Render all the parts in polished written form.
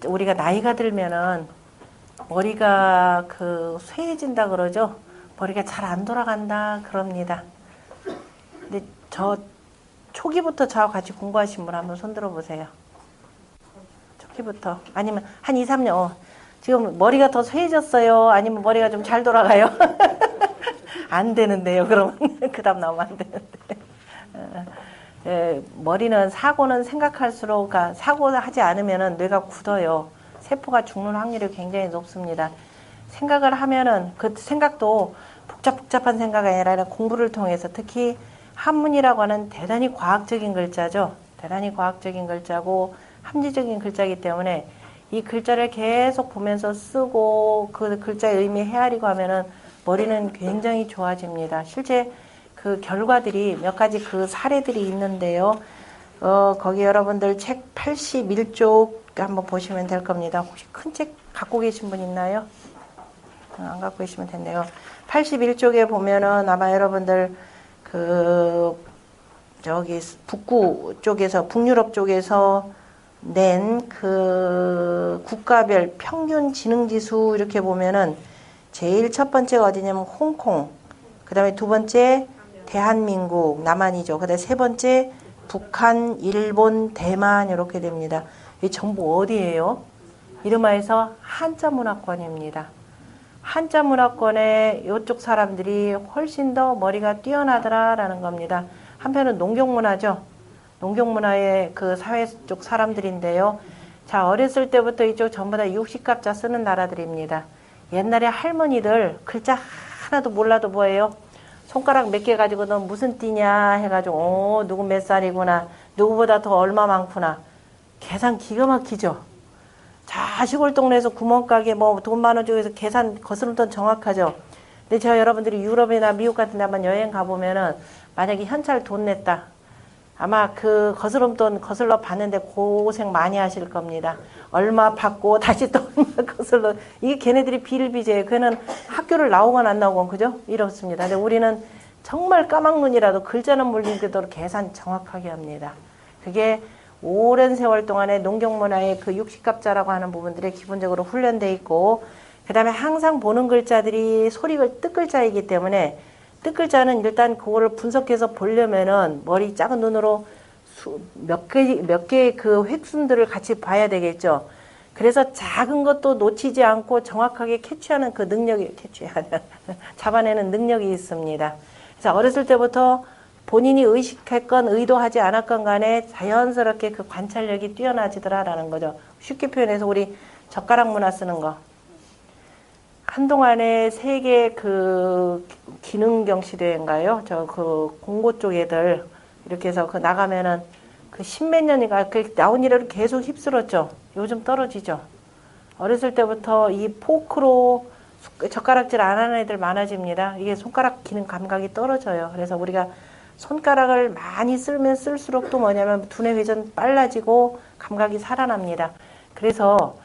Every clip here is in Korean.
우리가 나이가 들면은 머리가 쇠해진다 그러죠. 머리가 잘 안 돌아간다 그럽니다. 근데 초기부터 저와 같이 공부하신 분 한번 손 들어보세요. 초기부터. 아니면 한 2, 3년. 지금 머리가 더 쇠해졌어요? 아니면 머리가 좀 잘 돌아가요? 안 되는데요, 그러면. 그 다음 나오면 안 되는데. 머리는 사고는 생각할수록, 사고하지 않으면 뇌가 굳어요. 세포가 죽는 확률이 굉장히 높습니다. 생각을 하면은 그 생각도 복잡한 생각이 아니라 공부를 통해서 특히 한문이라고 하는 대단히 과학적인 글자죠. 대단히 과학적인 글자고 합리적인 글자이기 때문에 이 글자를 계속 보면서 쓰고 그 글자의 의미 헤아리고 하면은 머리는 굉장히 좋아집니다. 실제 그 결과들이 몇 가지 그 사례들이 있는데요. 거기 여러분들 책 81쪽 한번 보시면 될 겁니다. 혹시 큰 책 갖고 계신 분 있나요? 안 갖고 계시면 됐네요. 81쪽에 보면은 아마 여러분들 저기 북구 쪽에서 북유럽 쪽에서 낸 국가별 평균 지능지수 이렇게 보면은 제일 첫 번째가 어디냐면 홍콩, 그 다음에 두 번째 대한민국, 남한이죠. 그 다음에 세 번째 북한, 일본, 대만 이렇게 됩니다. 이 전부 어디예요? 이름하여서 한자문화권입니다. 한자문화권에 이쪽 사람들이 훨씬 더 머리가 뛰어나더라라는 겁니다. 한편은 농경문화죠. 농경문화의 그 사회 쪽 사람들인데요. 자, 어렸을 때부터 이쪽 전부 다 60갑자 쓰는 나라들입니다. 옛날에 할머니들 글자 하나도 몰라도 뭐예요? 손가락 몇 개 가지고 너 무슨 띠냐 해가지고 누구 몇 살이구나, 누구보다 더 얼마 많구나. 계산 기가 막히죠. 자, 시골 동네에서 구멍가게 뭐 돈 많은 쪽에서 계산 거스름돈 정확하죠. 근데 제가 여러분들이 유럽이나 미국 같은 데 한번 여행 가보면은 만약에 현찰 돈 냈다. 아마 그 거스름돈 거슬러 봤는데 고생 많이 하실 겁니다. 얼마 받고 다시 또 얼마 거슬러. 이게 걔네들이 비일비재예요. 걔는 학교를 나오건 안 나오건 그죠? 이렇습니다. 근데 우리는 정말 까막눈이라도 글자는 물리게도 계산 정확하게 합니다. 그게 오랜 세월 동안에 농경문화의 그 60갑자라고 하는 부분들이 기본적으로 훈련돼 있고, 그 다음에 항상 보는 글자들이 소리가 뜻글자이기 때문에 뜻글자는 일단 그거를 분석해서 보려면은 머리 작은 눈으로 몇 개의 그 획순들을 같이 봐야 되겠죠. 그래서 작은 것도 놓치지 않고 정확하게 캐치하는 그 능력이, 잡아내는 능력이 있습니다. 그래서 어렸을 때부터 본인이 의식했건 의도하지 않았건 간에 자연스럽게 그 관찰력이 뛰어나지더라라는 거죠. 쉽게 표현해서 우리 젓가락 문화 쓰는 거. 한동안에 세계 기능경시대인가요? 공고 쪽 애들 이렇게 해서 나가면은 십몇 년인가 나온 이래로 계속 휩쓸었죠. 요즘 떨어지죠. 어렸을 때부터 이 포크로 젓가락질 안 하는 애들 많아집니다. 이게 손가락 기능 감각이 떨어져요. 그래서 우리가 손가락을 많이 쓰면 쓸수록 또 뭐냐면 두뇌 회전 빨라지고 감각이 살아납니다. 그래서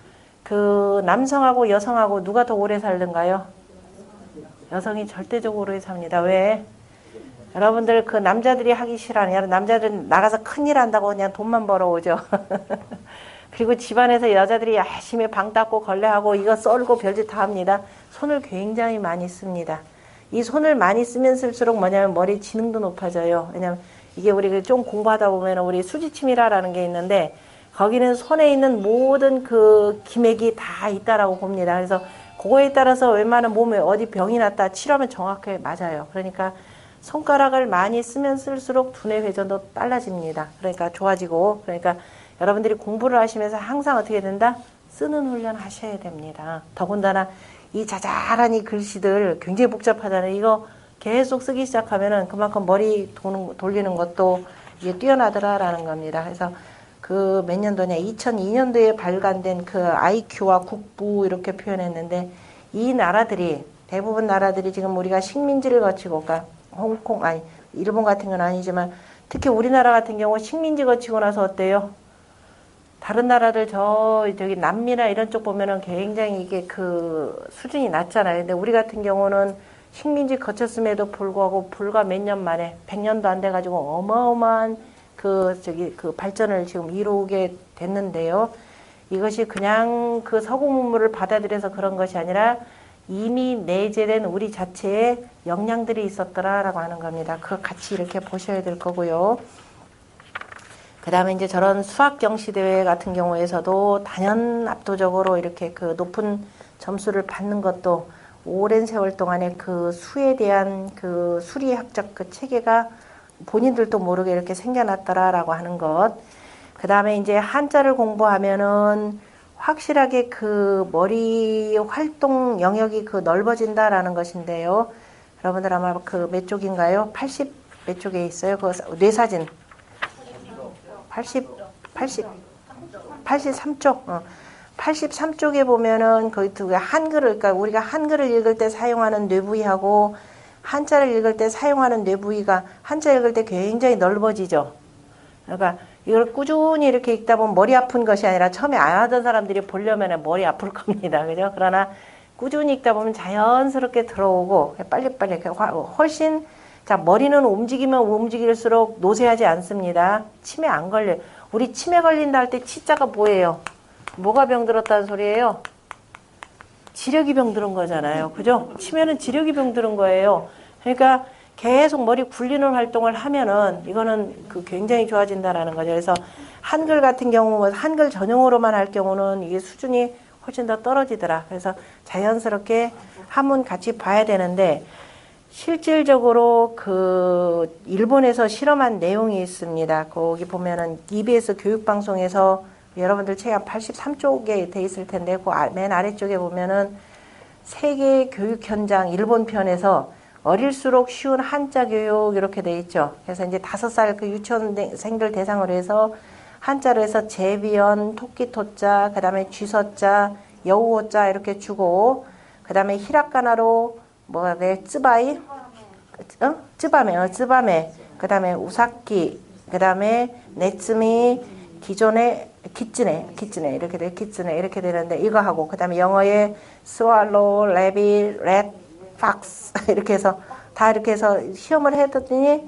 남성하고 여성하고 누가 더 오래 살던가요? 여성이 절대적으로 오래 삽니다. 왜? 여러분들 남자들이 하기 싫어하는, 남자들은 나가서 큰일 한다고 그냥 돈만 벌어오죠. 그리고 집안에서 여자들이 열심히 방 닦고 걸레하고 이거 썰고 별짓 다 합니다. 손을 굉장히 많이 씁니다. 이 손을 많이 쓰면 쓸수록 뭐냐면 머리 지능도 높아져요. 왜냐면 이게 우리 좀 공부하다 보면 우리 수지침이라는 게 있는데 거기는 손에 있는 모든 그 기맥이 다 있다라고 봅니다. 그래서 그거에 따라서 웬만한 몸에 어디 병이 났다 치료하면 정확하게 맞아요. 그러니까 손가락을 많이 쓰면 쓸수록 두뇌 회전도 빨라집니다. 그러니까 좋아지고, 그러니까 여러분들이 공부를 하시면서 항상 어떻게 된다? 쓰는 훈련 하셔야 됩니다. 더군다나 이 자잘한 이 글씨들 굉장히 복잡하잖아요. 이거 계속 쓰기 시작하면은 그만큼 머리 돌리는 것도 이게 뛰어나더라라는 겁니다. 그래서 몇 년도냐, 2002년도에 발간된 IQ와 국부 이렇게 표현했는데, 이 나라들이, 대부분 나라들이 지금 우리가 식민지를 거치고, 그러니까 일본 같은 건 아니지만, 특히 우리나라 같은 경우 식민지 거치고 나서 어때요? 다른 나라들 저기 남미나 이런 쪽 보면은 굉장히 이게 수준이 낮잖아요. 근데 우리 같은 경우는 식민지 거쳤음에도 불구하고 불과 몇 년 만에, 100년도 안 돼가지고 어마어마한 발전을 지금 이루게 됐는데요. 이것이 그냥 그 서구문물을 받아들여서 그런 것이 아니라 이미 내재된 우리 자체에 영향들이 있었더라라고 하는 겁니다. 그거 같이 이렇게 보셔야 될 거고요. 그 다음에 이제 저런 수학 경시 대회 같은 경우에서도 단연 압도적으로 이렇게 그 높은 점수를 받는 것도 오랜 세월 동안에 그 수에 대한 그 수리학적 그 체계가 본인들도 모르게 이렇게 생겨났더라라고 하는 것. 그 다음에 이제 한자를 공부하면은 확실하게 그 머리 활동 영역이 그 넓어진다라는 것인데요. 여러분들 아마 그 몇 쪽인가요? 80 몇 쪽에 있어요? 그 뇌사진. 83쪽. 83쪽에 보면은 거기 한글을, 그러니까 우리가 한글을 읽을 때 사용하는 뇌부위하고 한자를 읽을 때 사용하는 뇌부위가 한자 읽을 때 굉장히 넓어지죠. 그러니까 이걸 꾸준히 이렇게 읽다 보면 머리 아픈 것이 아니라 처음에 안 하던 사람들이 보려면 머리 아플 겁니다. 그죠? 그러나 꾸준히 읽다 보면 자연스럽게 들어오고 빨리빨리 훨씬 자, 머리는 움직이면 움직일수록 노쇠하지 않습니다. 치매 안 걸려요. 우리 치매 걸린다 할 때 치자가 뭐예요? 뭐가 병들었다는 소리예요? 지력이 병들은 거잖아요. 그죠? 치매는 지력이 병들은 거예요. 그러니까 계속 머리 굴리는 활동을 하면은 이거는 그 굉장히 좋아진다라는 거죠. 그래서 한글 같은 경우, 한글 전용으로만 할 경우는 이게 수준이 훨씬 더 떨어지더라. 그래서 자연스럽게 한문 같이 봐야 되는데 실질적으로 그 일본에서 실험한 내용이 있습니다. 거기 보면은 EBS 교육방송에서 여러분들 책 한 83쪽에 돼 있을 텐데 그 맨 아래쪽에 보면은 세계 교육 현장 일본 편에서 어릴수록 쉬운 한자 교육 이렇게 돼 있죠. 그래서 이제 5살 그 유치원생들 대상으로 해서 한자로 해서 제비연, 토끼토자, 그다음에 쥐서자, 여우호자 이렇게 주고 그다음에 히라가나로 뭐가 돼? 쯔바이? 쯔바메. 그다음에 우사키. 그다음에 네츠미 기존에 기츠네 이렇게 돼. 기츠네 이렇게 되는데 이거 하고 그다음에 영어에 스왈로, 레비, 렛, 팍스 이렇게 해서 다 이렇게 해서 시험을 했더니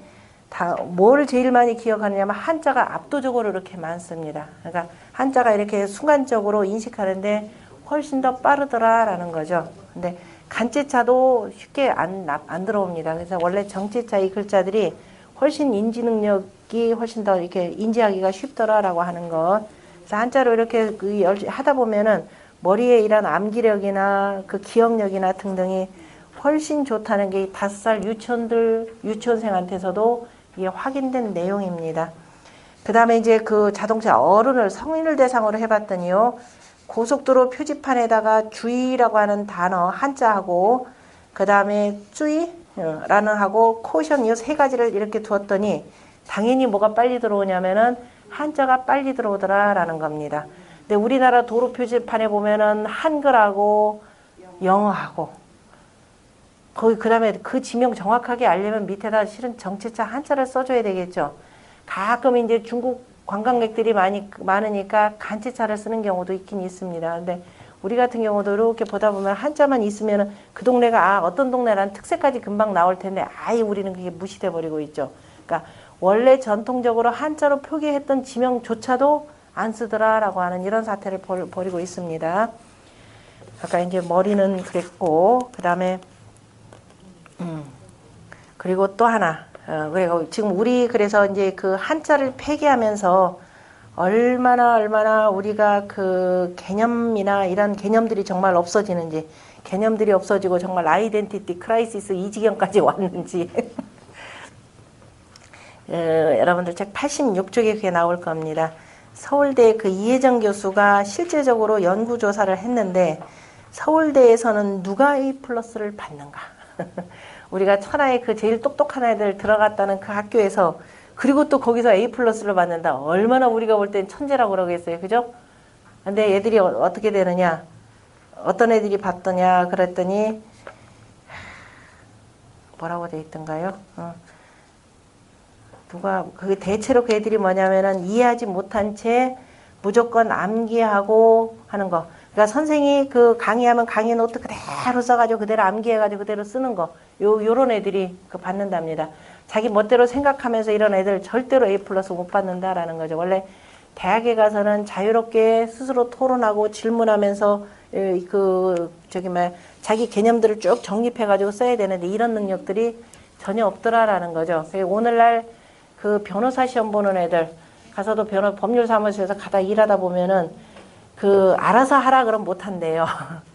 다 뭘 제일 많이 기억하느냐면 한자가 압도적으로 이렇게 많습니다. 그러니까 한자가 이렇게 순간적으로 인식하는데 훨씬 더 빠르더라라는 거죠. 근데 간체차도 쉽게 안 들어옵니다. 그래서 원래 정체차 이 글자들이 훨씬 인지 능력이 훨씬 더 이렇게 인지하기가 쉽더라라고 하는 것. 그래서 한자로 이렇게 하다 보면은 머리에 이런 암기력이나 그 기억력이나 등등이 훨씬 좋다는 게 5살 유치원생한테서도 이게 확인된 내용입니다. 그 다음에 이제 그 자동차 어른을 성인을 대상으로 해봤더니요. 고속도로 표지판에다가 주의라고 하는 단어 한자하고 그 다음에 쭈이라는 하고 코션 이 3가지를 이렇게 두었더니 당연히 뭐가 빨리 들어오냐면은 한자가 빨리 들어오더라라는 겁니다. 근데 우리나라 도로 표지판에 보면은 한글하고 영어하고 거기 그 다음에 그 지명 정확하게 알려면 밑에다 실은 정체차 한자를 써줘야 되겠죠. 가끔 이제 중국 관광객들이 많으니까 간체차를 쓰는 경우도 있긴 있습니다. 근데 우리 같은 경우도 이렇게 보다 보면 한자만 있으면 그 동네가 어떤 동네라는 특색까지 금방 나올 텐데 아예 우리는 그게 무시돼 버리고 있죠. 그러니까 원래 전통적으로 한자로 표기했던 지명조차도 안 쓰더라라고 하는 이런 사태를 벌이고 있습니다. 아까 이제 머리는 그랬고 그다음에 그리고 또 하나 그리고 지금 우리 그래서 이제 그 한자를 폐기하면서 얼마나 우리가 그 개념이나 이런 개념들이 정말 없어지는지 개념들이 없어지고 정말 아이덴티티 크라이시스 이 지경까지 왔는지 여러분들 책 86쪽에 그게 나올 겁니다. 서울대 그 이혜정 교수가 실제적으로 연구조사를 했는데 서울대에서는 누가 A+를 받는가 우리가 천하의 그 제일 똑똑한 애들 들어갔다는 그 학교에서 그리고 또 거기서 A+를 받는다. 얼마나 우리가 볼 땐 천재라고 그러겠어요. 그죠? 근데 애들이 어떻게 되느냐? 어떤 애들이 받더냐? 그랬더니 뭐라고 돼 있던가요? 그 대체로 그 애들이 뭐냐면은 이해하지 못한 채 무조건 암기하고 하는 거. 그러니까 선생이 그 강의하면 강의 노트 그대로 써가지고 그대로 암기해가지고 그대로 쓰는 거. 요런 애들이 그 받는답니다. 자기 멋대로 생각하면서 이런 애들 절대로 A+ 못 받는다라는 거죠. 원래 대학에 가서는 자유롭게 스스로 토론하고 질문하면서 자기 개념들을 쭉 정립해가지고 써야 되는데 이런 능력들이 전혀 없더라라는 거죠. 오늘날 그 변호사 시험 보는 애들 가서도 법률사무소에서 가다 일하다 보면은 알아서 하라 그러면 못한대요.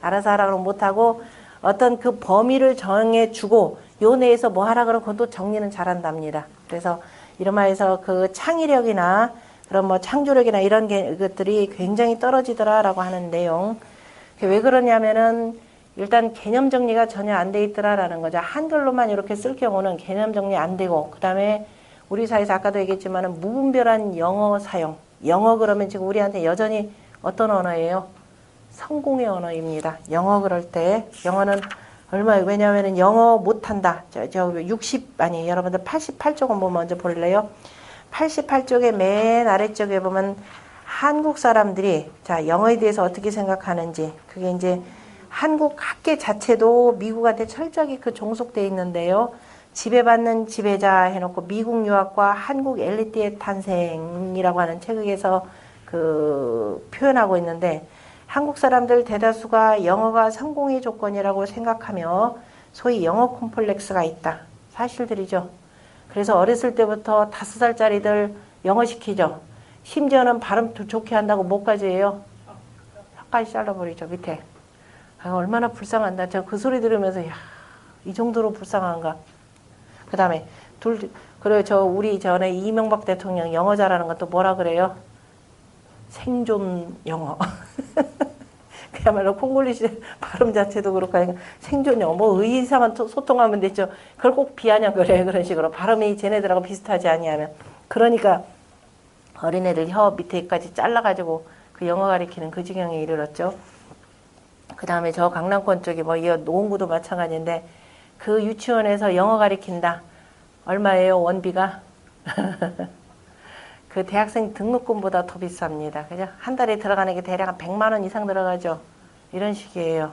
알아서 하라 그러면 못하고 어떤 그 범위를 정해주고 요 내에서 뭐 하라 그러면 그것도 정리는 잘한답니다. 그래서 이런 말에서 그 창의력이나 그런 뭐 창조력이나 이런 것들이 굉장히 떨어지더라라고 하는 내용. 왜 그러냐면은 일단 개념 정리가 전혀 안 돼 있더라라는 거죠. 한글로만 이렇게 쓸 경우는 개념 정리 안 되고, 그 다음에 우리 사회에서 아까도 얘기했지만은 무분별한 영어 사용. 영어 그러면 지금 우리한테 여전히 어떤 언어예요? 성공의 언어입니다. 영어 그럴 때 영어는 왜냐하면 영어 못한다. 여러분들 88쪽 한번 먼저 볼래요? 88쪽의 맨 아래쪽에 보면 한국 사람들이 영어에 대해서 어떻게 생각하는지, 그게 이제 한국 학계 자체도 미국한테 철저하게 종속되어 있는데요. 지배받는 지배자 해놓고 미국 유학과 한국 엘리트의 탄생이라고 하는 책에서 표현하고 있는데, 한국 사람들 대다수가 영어가 성공의 조건이라고 생각하며 소위 영어 콤플렉스가 있다. 사실들이죠. 그래서 어렸을 때부터 5살짜리들 영어 시키죠. 심지어는 발음 좋게 한다고 뭐까지 해요? 혀까지 잘라버리죠, 밑에. 얼마나 불쌍한다. 저 그 소리 들으면서 이 정도로 불쌍한가. 그 다음에 우리 전에 이명박 대통령 영어 잘하는 것도 뭐라 그래요? 생존 영어. 그야말로 콩글리시 발음 자체도 그렇고 하니까 생존 영어. 뭐 의사만 소통하면 됐죠. 그걸 꼭 비아냥거려요. 그런 식으로. 발음이 쟤네들하고 비슷하지 아니하면. 그러니까 어린애들 혀 밑에까지 잘라가지고 그 영어 가리키는 그 지경에 이르렀죠. 그 다음에 저 강남권 쪽에 이 노원구도 마찬가지인데 그 유치원에서 영어 가리킨다. 얼마예요? 원비가? 그 대학생 등록금보다 더 비쌉니다. 그죠? 한 달에 들어가는 게 대략 한 100만 원 이상 들어가죠. 이런 식이에요.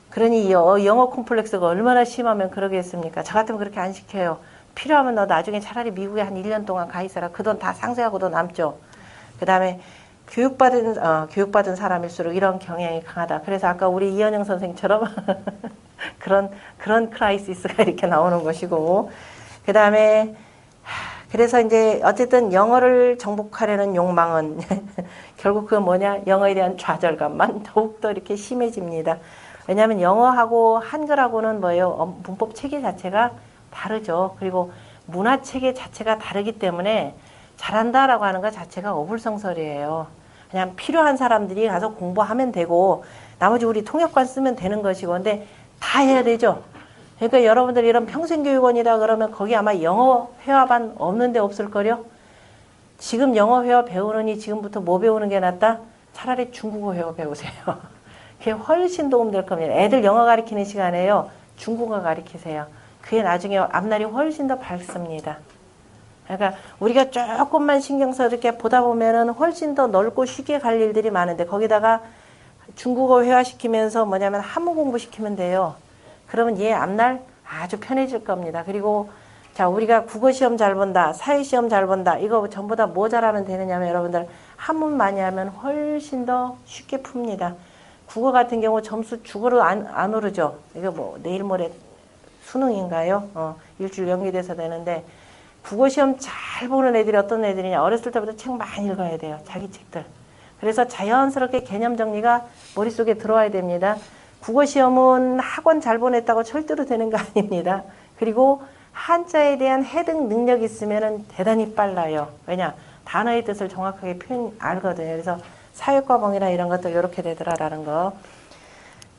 그러니 영어 콤플렉스가 얼마나 심하면 그러겠습니까? 저 같으면 그렇게 안 시켜요. 필요하면 너 나중에 차라리 미국에 한 1년 동안 가 있어라. 그 돈 다 상쇄하고도 남죠. 그 다음에 교육받은 사람일수록 이런 경향이 강하다. 그래서 아까 우리 이현영 선생처럼 그런 크라이시스가 이렇게 나오는 것이고, 그 다음에 그래서 이제 어쨌든 영어를 정복하려는 욕망은 결국 그건 뭐냐? 영어에 대한 좌절감만 더욱더 이렇게 심해집니다. 왜냐하면 영어하고 한글하고는 뭐예요? 문법 체계 자체가 다르죠. 그리고 문화 체계 자체가 다르기 때문에 잘한다라고 하는 것 자체가 어불성설이에요. 그냥 필요한 사람들이 가서 공부하면 되고 나머지 우리 통역관 쓰면 되는 것이고, 근데 다 해야 되죠. 그러니까 여러분들 이런 평생교육원이다 그러면 거기 아마 영어 회화반 없는 데 없을걸요? 지금 영어 회화 배우느니 지금부터 뭐 배우는 게 낫다? 차라리 중국어 회화 배우세요. 그게 훨씬 도움될 겁니다. 애들 영어 가르치는 시간에요. 중국어 가르치세요. 그게 나중에 앞날이 훨씬 더 밝습니다. 그러니까 우리가 조금만 신경 써서 이렇게 보다 보면은 훨씬 더 넓고 쉽게 갈 일들이 많은데 거기다가 중국어 회화시키면서 뭐냐면 한문 공부시키면 돼요. 그러면 얘 앞날 아주 편해질 겁니다. 그리고 우리가 국어시험 잘 본다, 사회시험 잘 본다, 이거 전부 다 뭐 잘하면 되느냐면 여러분들 한문 많이 하면 훨씬 더 쉽게 풉니다. 국어 같은 경우 점수 죽어도 안 오르죠. 이거 뭐 내일 모레 수능인가요? 일주일 연기돼서 되는데 국어시험 잘 보는 애들이 어떤 애들이냐. 어렸을 때부터 책 많이 읽어야 돼요. 자기 책들. 그래서 자연스럽게 개념 정리가 머릿속에 들어와야 됩니다. 국어시험은 학원 잘 보냈다고 절대로 되는 거 아닙니다. 그리고 한자에 대한 해득 능력이 있으면 대단히 빨라요. 왜냐? 단어의 뜻을 정확하게 알거든요. 그래서 사회과목이나 이런 것도 이렇게 되더라라는 거.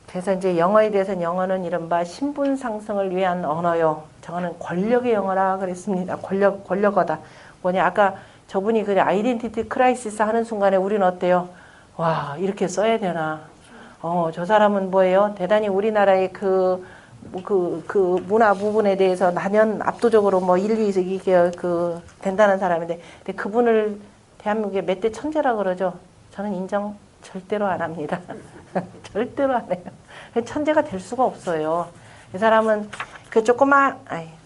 그래서 이제 영어에 대해서는 영어는 이른바 신분 상승을 위한 언어요. 저거는 권력의 영어라 그랬습니다. 권력어다. 뭐냐? 아까 저분이 그 아이덴티티 크라이시스 하는 순간에 우리는 어때요? 와, 이렇게 써야 되나? 저 사람은 뭐예요? 대단히 우리나라의 그 문화 부분에 대해서 단연 압도적으로 뭐 인류에서 이게 된다는 사람인데, 근데 그분을 대한민국의 몇 대 천재라 그러죠. 저는 인정 절대로 안 합니다. 절대로 안 해요. 천재가 될 수가 없어요. 이 사람은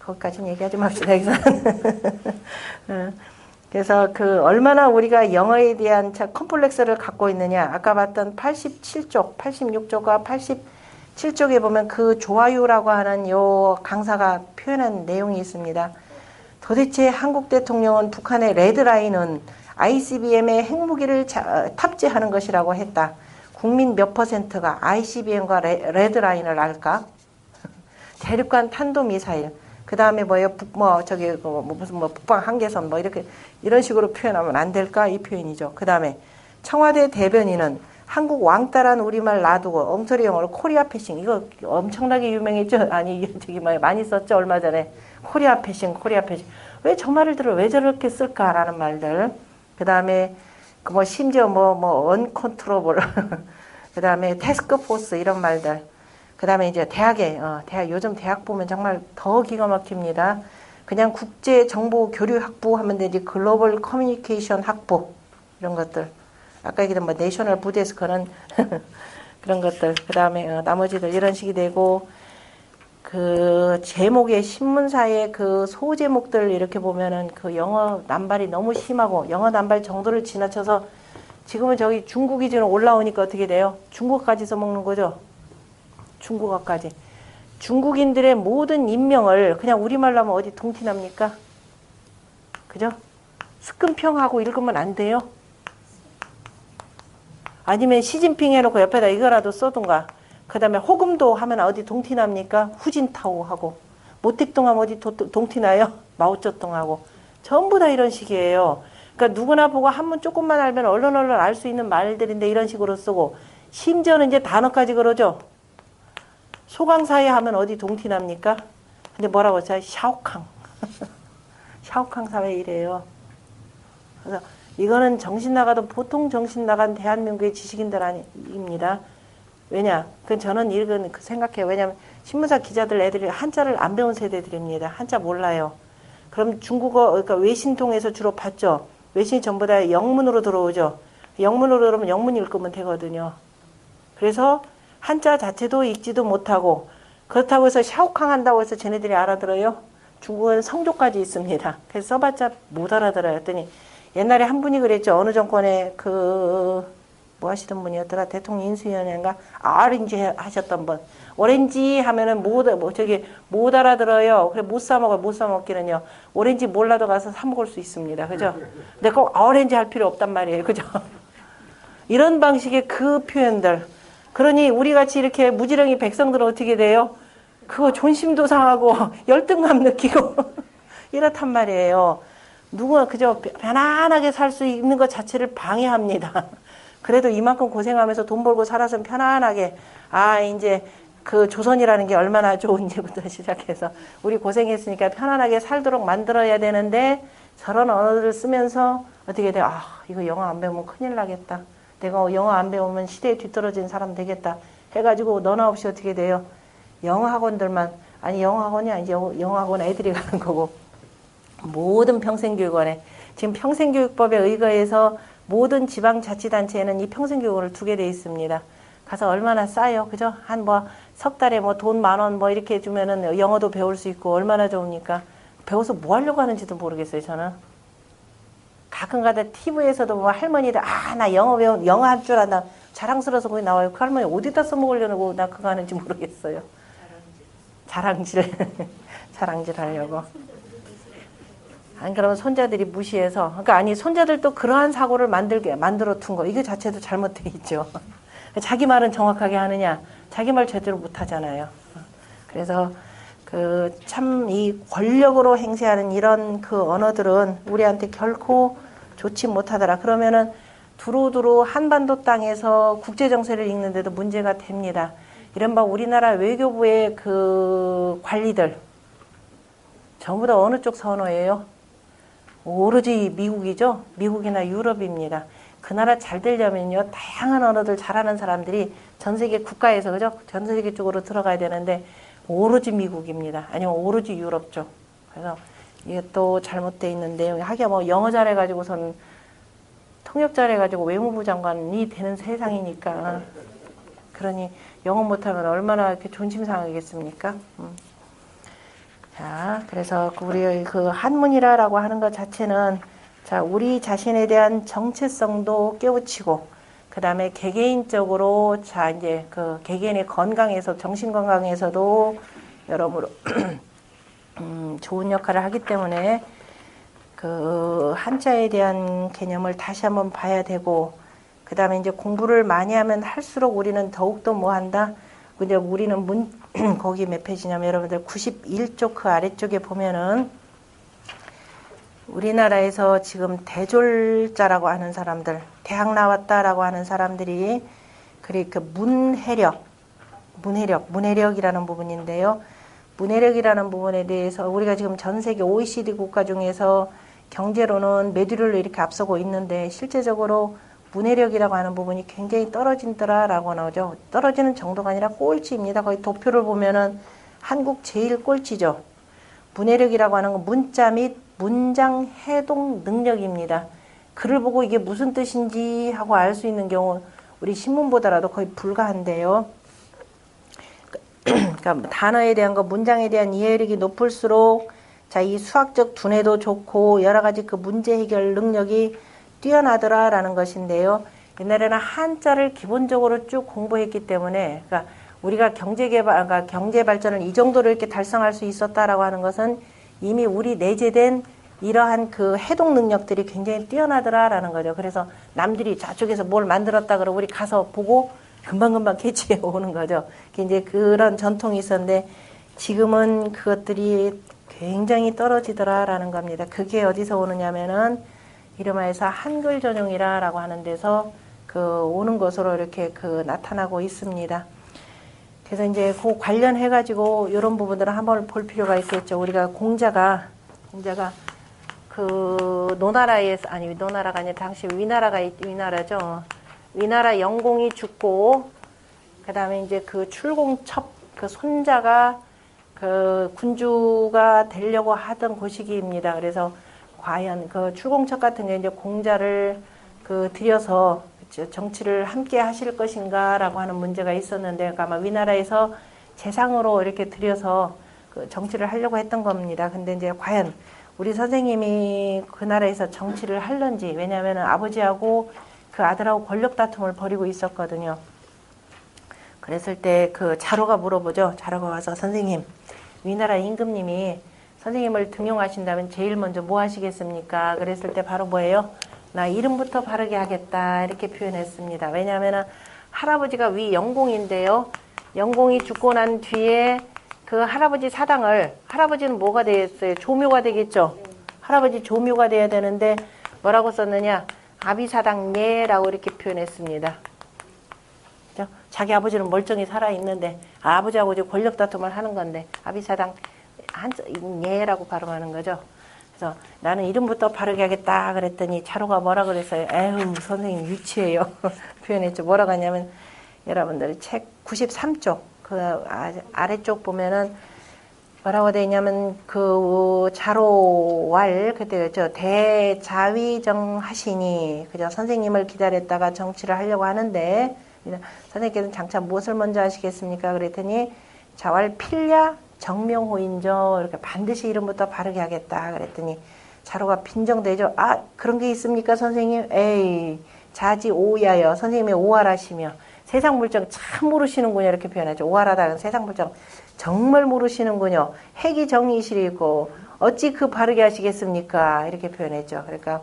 거기까지는 얘기하지 맙시다. 그래서 그 얼마나 우리가 영어에 대한 컴플렉스를 갖고 있느냐. 아까 봤던 87쪽, 86쪽과 87쪽에 보면 그 조화유라고 하는 요 강사가 표현한 내용이 있습니다. 도대체 한국 대통령은 북한의 레드라인은 ICBM의 핵무기를 탑재하는 것이라고 했다. 국민 몇 퍼센트가 ICBM과 레드라인을 알까? 대륙간 탄도미사일. 그 다음에 뭐예요? 무슨 북방 한계선 이런 식으로 표현하면 안 될까? 이 표현이죠. 그 다음에 청와대 대변인은 한국 왕따란 우리말 놔두고 엉터리 영어로 코리아 패싱. 이거 엄청나게 유명했죠? 아니, 많이 썼죠? 얼마 전에. 코리아 패싱. 왜 저 말을 들어? 왜 저렇게 쓸까라는 말들. 그 다음에 심지어 언컨트로블. 그 다음에 태스크포스 이런 말들. 그 다음에 이제 요즘 대학 보면 정말 더 기가 막힙니다. 그냥 국제정보교류학부 하면 되지, 글로벌 커뮤니케이션 학부, 이런 것들. 아까 얘기했던 내셔널 부데스크는 그런 것들. 그 다음에 나머지들 이런 식이 되고, 그 제목의 신문사의 그 소제목들 이렇게 보면은 그 영어 남발이 너무 심하고, 영어 남발 정도를 지나쳐서 지금은 저기 중국이 지금 올라오니까 어떻게 돼요? 중국까지 써먹는 거죠? 중국어까지. 중국인들의 모든 인명을 그냥 우리말로 하면 어디 동티납니까? 그죠? 스끈평하고 읽으면 안 돼요? 아니면 시진핑 해놓고 옆에다 이거라도 써둔가? 그 다음에 호금도 하면 어디 동티납니까? 후진타오 하고. 모택동 하면 어디 동티나요? 마오쩌둥 하고. 전부 다 이런 식이에요. 그러니까 누구나 보고 한문 조금만 알면 얼른 알 수 있는 말들인데 이런 식으로 쓰고, 심지어는 이제 단어까지 그러죠? 소강사회 하면 어디 동티납니까? 근데 뭐라고 했어요? 샤오캉. 샤오캉 사회 이래요. 그래서 이거는 정신 나가도 보통 정신 나간 대한민국의 지식인들 아닙니다. 왜냐? 저는 이건 생각해요. 왜냐면 신문사 기자들 애들이 한자를 안 배운 세대들입니다. 한자 몰라요. 그럼 중국어, 그러니까 외신 통해서 주로 봤죠. 외신이 전부 다 영문으로 들어오죠. 영문으로 들어오면 영문 읽으면 되거든요. 그래서 한자 자체도 읽지도 못하고, 그렇다고 해서 샤오캉 한다고 해서 쟤네들이 알아들어요? 중국은 성조까지 있습니다. 그래서 써봤자 못 알아들어요. 했더니 옛날에 한 분이 그랬죠. 어느 정권에 뭐 하시던 분이었더라? 대통령 인수위원회인가? 오렌지 하셨던 분. 오렌지 하면은 못 알아들어요. 그래 못 사먹어요. 못 사먹기는요. 오렌지 몰라도 가서 사먹을 수 있습니다. 그죠? 근데 꼭 오렌지 할 필요 없단 말이에요. 그죠? 이런 방식의 그 표현들. 그러니 우리 같이 이렇게 무지렁이 백성들은 어떻게 돼요? 그거 존심도 상하고 열등감 느끼고 이렇단 말이에요. 누구나 그저 편안하게 살 수 있는 것 자체를 방해합니다. 그래도 이만큼 고생하면서 돈 벌고 살아서 편안하게, 이제 그 조선이라는 게 얼마나 좋은지부터 시작해서 우리 고생했으니까 편안하게 살도록 만들어야 되는데, 저런 언어를 쓰면서 어떻게 돼요? 이거 영어 안 배우면 큰일 나겠다. 내가 영어 안 배우면 시대에 뒤떨어진 사람 되겠다 해가지고 너나 없이 어떻게 돼요? 영어 학원들만, 영어 학원이 아니지, 영어 학원 애들이 가는 거고, 모든 평생교육원에 지금 평생교육법에 의거해서 모든 지방자치단체에는 이 평생교육을 두게 돼 있습니다. 가서 얼마나 싸요, 그죠? 석 달에 돈 10,000원 이렇게 해주면은 영어도 배울 수 있고 얼마나 좋으니까. 배워서 뭐 하려고 하는지도 모르겠어요, 저는. 가끔가다 TV에서도 할머니들, 나 영어 할 줄 안다. 자랑스러워서 거기 나와요. 그 할머니 어디다 써먹으려고 나 그거 하는지 모르겠어요. 자랑질 하려고. 그러면 손자들이 무시해서, 손자들도 그러한 사고를 만들어 둔 거, 이거 자체도 잘못돼 있죠. 자기 말은 정확하게 하느냐? 자기 말 제대로 못 하잖아요. 그래서 참 이 권력으로 행세하는 이런 그 언어들은 우리한테 결코 좋지 못하더라. 그러면은 두루두루 한반도 땅에서 국제 정세를 읽는데도 문제가 됩니다. 이른바 우리나라 외교부의 그 관리들 전부 다 어느 쪽 선호예요? 오로지 미국이죠. 미국이나 유럽입니다. 그 나라 잘 되려면요, 다양한 언어들 잘하는 사람들이 전 세계 국가에서, 그죠? 전 세계 쪽으로 들어가야 되는데 오로지 미국입니다. 아니면 오로지 유럽 쪽. 그래서 이게 또 잘못되어 있는 내용이, 하기야 영어 잘해가지고선 통역 잘해가지고 외무부 장관이 되는 세상이니까. 그러니 영어 못하면 얼마나 이렇게 존심 상하겠습니까? 자, 그래서 우리 그 한문이라고 하는 것 자체는 자, 우리 자신에 대한 정체성도 깨우치고, 그 다음에 개개인적으로, 자, 이제 그 개개인의 건강에서, 정신 건강에서도 여러모로, 좋은 역할을 하기 때문에, 그 한자에 대한 개념을 다시 한번 봐야 되고, 그 다음에 이제 공부를 많이 하면 할수록 우리는 더욱더 뭐 한다? 이제 우리는 거기 몇 페이지냐면 여러분들 91쪽 그 아래쪽에 보면은 우리나라에서 지금 대졸자라고 하는 사람들, 대학 나왔다라고 하는 사람들이 그 문해력이라는 부분인데요. 문해력이라는 부분에 대해서 우리가 지금 전 세계 OECD 국가 중에서 경제로는 메두리로 이렇게 앞서고 있는데 실제적으로 문해력이라고 하는 부분이 굉장히 떨어진다라고 나오죠. 떨어지는 정도가 아니라 꼴찌입니다. 거의 도표를 보면은 한국 제일 꼴찌죠. 문해력이라고 하는 건 문자 및 문장 해동 능력입니다. 글을 보고 이게 무슨 뜻인지 하고 알 수 있는 경우 우리 신문보다라도 거의 불가한데요. 그러니까 단어에 대한 거, 문장에 대한 이해력이 높을수록 자, 이 수학적 두뇌도 좋고 여러 가지 그 문제 해결 능력이 뛰어나더라라는 것인데요. 옛날에는 한자를 기본적으로 쭉 공부했기 때문에, 그러니까 우리가 경제 발전을 이 정도로 이렇게 달성할 수 있었다라고 하는 것은 이미 우리 내재된 이러한 그 해동 능력들이 굉장히 뛰어나더라라는 거죠. 그래서 남들이 저쪽에서 뭘 만들었다 그러고 우리 가서 보고 금방금방 캐치해 오는 거죠. 이제 그런 전통이 있었는데 지금은 그것들이 굉장히 떨어지더라라는 겁니다. 그게 어디서 오느냐면은 이름하여서 한글 전용이라고 하는 데서 그 오는 것으로 이렇게 그 나타나고 있습니다. 그래서 이제 그 관련해가지고 이런 부분들을 한번 볼 필요가 있겠죠. 우리가 공자가 그 노나라에서, 아니, 노나라가 아니라 당시 위나라죠. 위나라 영공이 죽고, 그 다음에 이제 그 출공첩, 그 손자가 그 군주가 되려고 하던 그 시기입니다. 그래서 과연 그 출공첩 같은 게 이제 공자를 그 들여서 정치를 함께 하실 것인가라고 하는 문제가 있었는데, 그러니까 아마 위나라에서 재상으로 이렇게 들여서 그 정치를 하려고 했던 겁니다. 근데 이제 과연 우리 선생님이 그 나라에서 정치를 할런지, 왜냐하면 아버지하고 그 아들하고 권력 다툼을 벌이고 있었거든요. 그랬을 때 그 자로가 물어보죠. 자로가 와서 선생님, 위나라 임금님이 선생님을 등용하신다면 제일 먼저 뭐 하시겠습니까? 그랬을 때 바로 뭐예요? 나 이름부터 바르게 하겠다 이렇게 표현했습니다. 왜냐하면 할아버지가 위 영공인데요. 영공이 죽고 난 뒤에 그 할아버지 사당을, 할아버지는 뭐가 되겠어요? 조묘가 되겠죠. 할아버지 조묘가 돼야 되는데 뭐라고 썼느냐? 아비사당예라고 이렇게 표현했습니다. 그죠? 자기 아버지는 멀쩡히 살아있는데 아버지하고 이제 권력 다툼을 하는 건데 아비사당 예라고 발음하는 거죠. 그래서 나는 이름부터 바르게 하겠다 그랬더니 자로가 뭐라 그랬어요? 에휴 선생님 유치해요. 표현했죠. 뭐라고 하냐면 여러분들 책 93쪽 그 아래쪽 보면은 뭐라고 되어 있냐면 그 자로왈 그때였죠. 대자위정 하시니 그죠. 선생님을 기다렸다가 정치를 하려고 하는데 선생님께서는 장차 무엇을 먼저 하시겠습니까? 그랬더니 자왈 필야 정명호인저 이렇게 반드시 이름부터 바르게 하겠다 그랬더니 자로가 빈정대죠. 아 그런 게 있습니까 선생님? 에이 자지 오야여 선생님이 오하라시며 세상 물정 참 모르시는군요 이렇게 표현하죠. 오하라다는 세상 물정 정말 모르시는군요. 핵이 정의실이고 어찌 그 바르게 하시겠습니까? 이렇게 표현했죠. 그러니까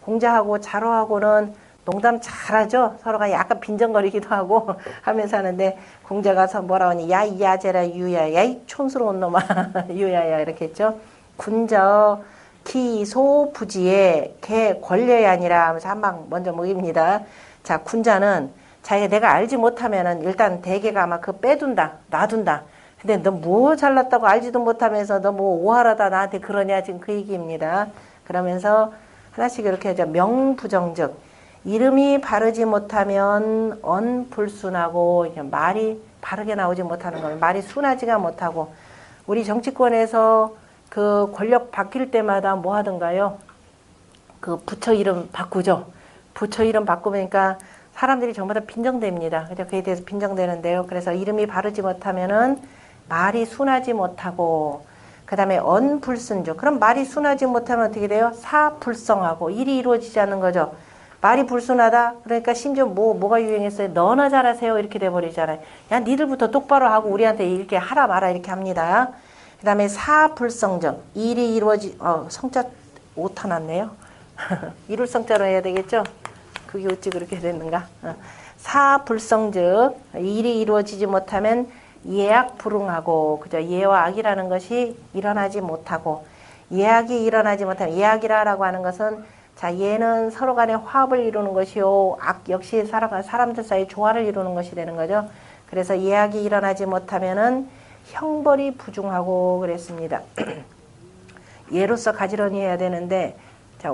공자하고 자로하고는 농담 잘하죠. 서로가 약간 빈정거리기도 하고 하면서 하는데 공자가 뭐라 하니 야 이야제라 유야 야이 촌스러운 놈아 유야야 이렇게 했죠. 군저 기소 부지에 개 권려야 아니라 하면서 한 방 먼저 먹입니다. 자 군자는 자기가 내가 알지 못하면은 일단 대개가 아마 그 빼둔다 놔둔다. 근데 너 뭐 잘났다고 알지도 못하면서 너 뭐 오하라다 나한테 그러냐 지금 그 얘기입니다. 그러면서 하나씩 이렇게 하죠. 명부정즉 이름이 바르지 못하면 언불순하고 말이 바르게 나오지 못하는 거예요. 말이 순하지가 못하고 우리 정치권에서 그 권력 바뀔 때마다 뭐 하던가요? 그 부처 이름 바꾸죠. 부처 이름 바꾸니까 사람들이 전부 다 빈정됩니다. 그죠? 그에 대해서 빈정되는데요. 그래서 이름이 바르지 못하면은 말이 순하지 못하고 그 다음에 언불순주. 그럼 말이 순하지 못하면 어떻게 돼요? 사불성하고 일이 이루어지지 않는 거죠. 말이 불순하다? 그러니까 심지어 뭐가 유행했어요? 너나 잘하세요. 이렇게 돼버리잖아요. 야, 니들부터 똑바로 하고 우리한테 이렇게 하라 마라 이렇게 합니다. 그 다음에 사불성적. 일이 성자 오타 났네요. 이룰성자로 해야 되겠죠? 그게 어찌 그렇게 됐는가? 사불성즉 일이 이루어지지 못하면 예악불응하고, 그죠? 예와 악이라는 것이 일어나지 못하고, 예악이 일어나지 못하면, 예악이라고 하는 것은, 자, 예는 서로 간에 화합을 이루는 것이요, 악 역시 사람들 사이 조화를 이루는 것이 되는 거죠. 그래서 예악이 일어나지 못하면은 형벌이 부중하고 그랬습니다. 예로서 가지런히 해야 되는데, 자,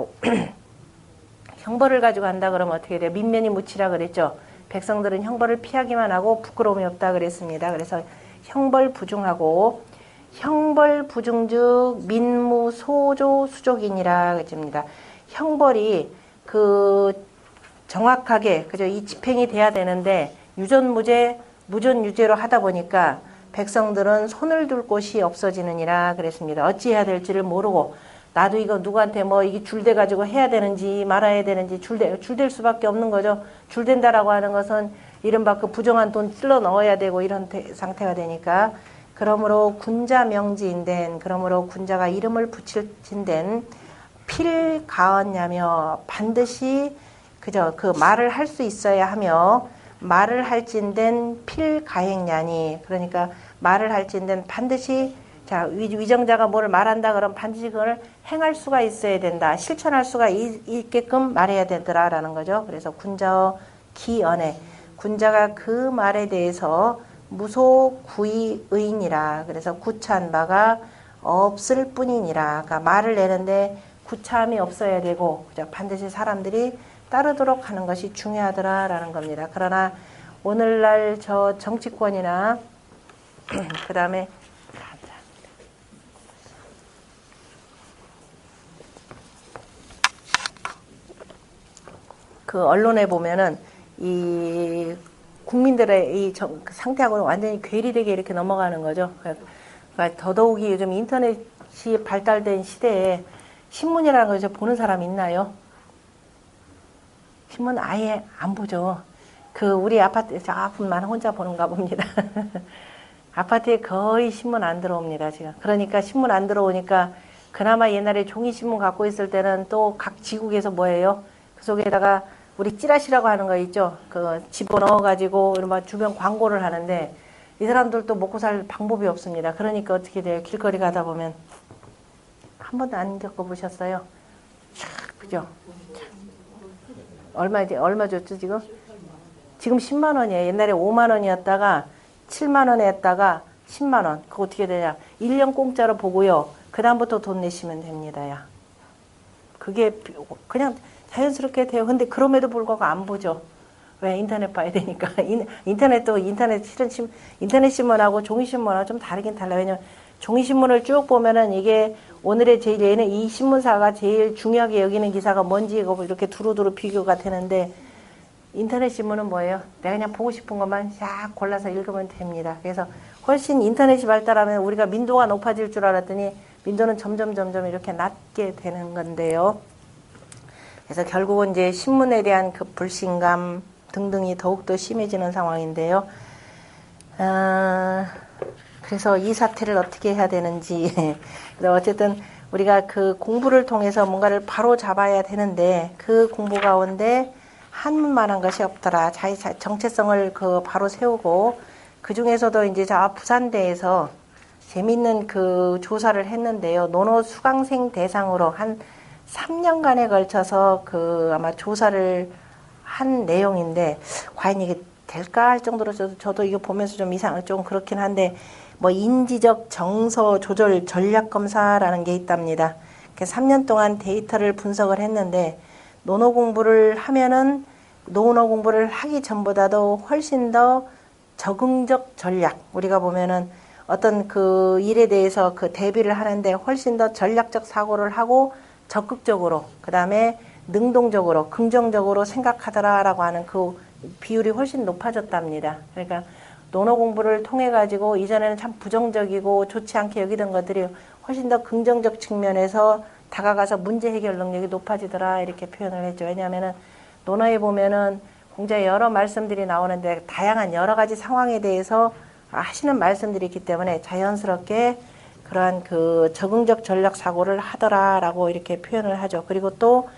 형벌을 가지고 한다 그러면 어떻게 돼요? 민면이 묻히라 그랬죠. 백성들은 형벌을 피하기만 하고 부끄러움이 없다 그랬습니다. 그래서 형벌 부중하고, 형벌 부중즉 민무 소조 수족이니라 그랬습니다. 형벌이 정확하게 그죠? 이 집행이 돼야 되는데 유전무죄 무전유죄로 하다 보니까 백성들은 손을 둘 곳이 없어지느니라 그랬습니다. 어찌해야 될지를 모르고, 나도 이거 누구한테 이게 줄대 가지고 해야 되는지 말아야 되는지 줄댈 수밖에 없는 거죠. 줄댄다라고 하는 것은 이른바 그 부정한 돈 찔러 넣어야 되고 이런 상태가 되니까, 그러므로 군자 명지인된, 그러므로 군자가 이름을 붙일진된 필가언냐며 반드시 그저 그 말을 할 수 있어야 하며, 말을 할진된 필가행냐니, 그러니까 말을 할진된 반드시, 자, 위정자가 뭐를 말한다 그러면 반드시 그걸 행할 수가 있어야 된다. 실천할 수가 있게끔 말해야 되더라라는 거죠. 그래서 군자어 기언에, 군자가 그 말에 대해서 무소구의의니라. 그래서 구차한 바가 없을 뿐이니라. 그러니까 말을 내는데 구차함이 없어야 되고, 그죠? 반드시 사람들이 따르도록 하는 것이 중요하더라라는 겁니다. 그러나 오늘날 저 정치권이나 그 다음에 그 언론에 보면은 이 국민들의 이 상태하고는 완전히 괴리되게 이렇게 넘어가는 거죠. 그러니까 더더욱이 요즘 인터넷이 발달된 시대에 신문이라는 걸 보는 사람 있나요? 신문 아예 안 보죠. 우리 아파트 저분만 혼자 보는가 봅니다. 아파트에 거의 신문 안 들어옵니다, 지금. 그러니까 신문 안 들어오니까, 그나마 옛날에 종이신문 갖고 있을 때는 또 각 지국에서 뭐예요? 그 속에다가 우리 찌라시라고 하는 거 있죠? 집어넣어가지고 이런 주변 광고를 하는데, 이 사람들도 먹고 살 방법이 없습니다. 그러니까 어떻게 돼요? 길거리 가다 보면. 한 번도 안 겪어보셨어요? 그죠? 얼마 줬죠, 지금? 지금 10만 원이에요. 옛날에 5만 원이었다가 7만 원에 했다가 10만 원. 그거 어떻게 되냐? 1년 공짜로 보고요. 그다음부터 돈 내시면 됩니다, 야. 그게 그냥 자연스럽게 돼요. 근데 그럼에도 불구하고 안 보죠. 왜? 인터넷 봐야 되니까. 인터넷 신문하고 종이신문하고 좀 다르긴 달라요. 왜냐면 종이신문을 쭉 보면은 이게 오늘의 제일 얘는 이 신문사가 제일 중요하게 여기는 기사가 뭔지 이렇게 두루두루 비교가 되는데, 인터넷 신문은 뭐예요? 내가 그냥 보고 싶은 것만 싹 골라서 읽으면 됩니다. 그래서 훨씬 인터넷이 발달하면 우리가 민도가 높아질 줄 알았더니 민도는 점점 이렇게 낮게 되는 건데요. 그래서 결국은 이제 신문에 대한 그 불신감 등등이 더욱더 심해지는 상황인데요. 그래서 이 사태를 어떻게 해야 되는지. 그래서 어쨌든 우리가 그 공부를 통해서 뭔가를 바로 잡아야 되는데, 그 공부 가운데 한문만한 것이 없더라. 자기 정체성을 바로 세우고, 그 중에서도 이제 부산대에서 재밌는 그 조사를 했는데요. 논어 수강생 대상으로 한 3년간에 걸쳐서 아마 조사를 한 내용인데, 과연 이게 될까 할 정도로 저도 이거 보면서 좀 그렇긴 한데, 인지적 정서 조절 전략 검사라는 게 있답니다. 3년 동안 데이터를 분석을 했는데, 논어 공부를 하기 전보다도 훨씬 더 적응적 전략, 우리가 보면은 어떤 그 일에 대해서 대비를 하는데 훨씬 더 전략적 사고를 하고 적극적으로, 그 다음에 능동적으로, 긍정적으로 생각하더라라고 하는 그 비율이 훨씬 높아졌답니다. 그러니까 논어 공부를 통해 가지고 이전에는 참 부정적이고 좋지 않게 여기던 것들이 훨씬 더 긍정적 측면에서 다가가서 문제 해결 능력이 높아지더라 이렇게 표현을 했죠. 왜냐하면은 논어에 보면은 공자의 여러 말씀들이 나오는데 다양한 여러 가지 상황에 대해서 하시는 말씀들이 있기 때문에 자연스럽게 그러한 그 적응적 전략 사고를 하더라라고 이렇게 표현을 하죠. 그리고 또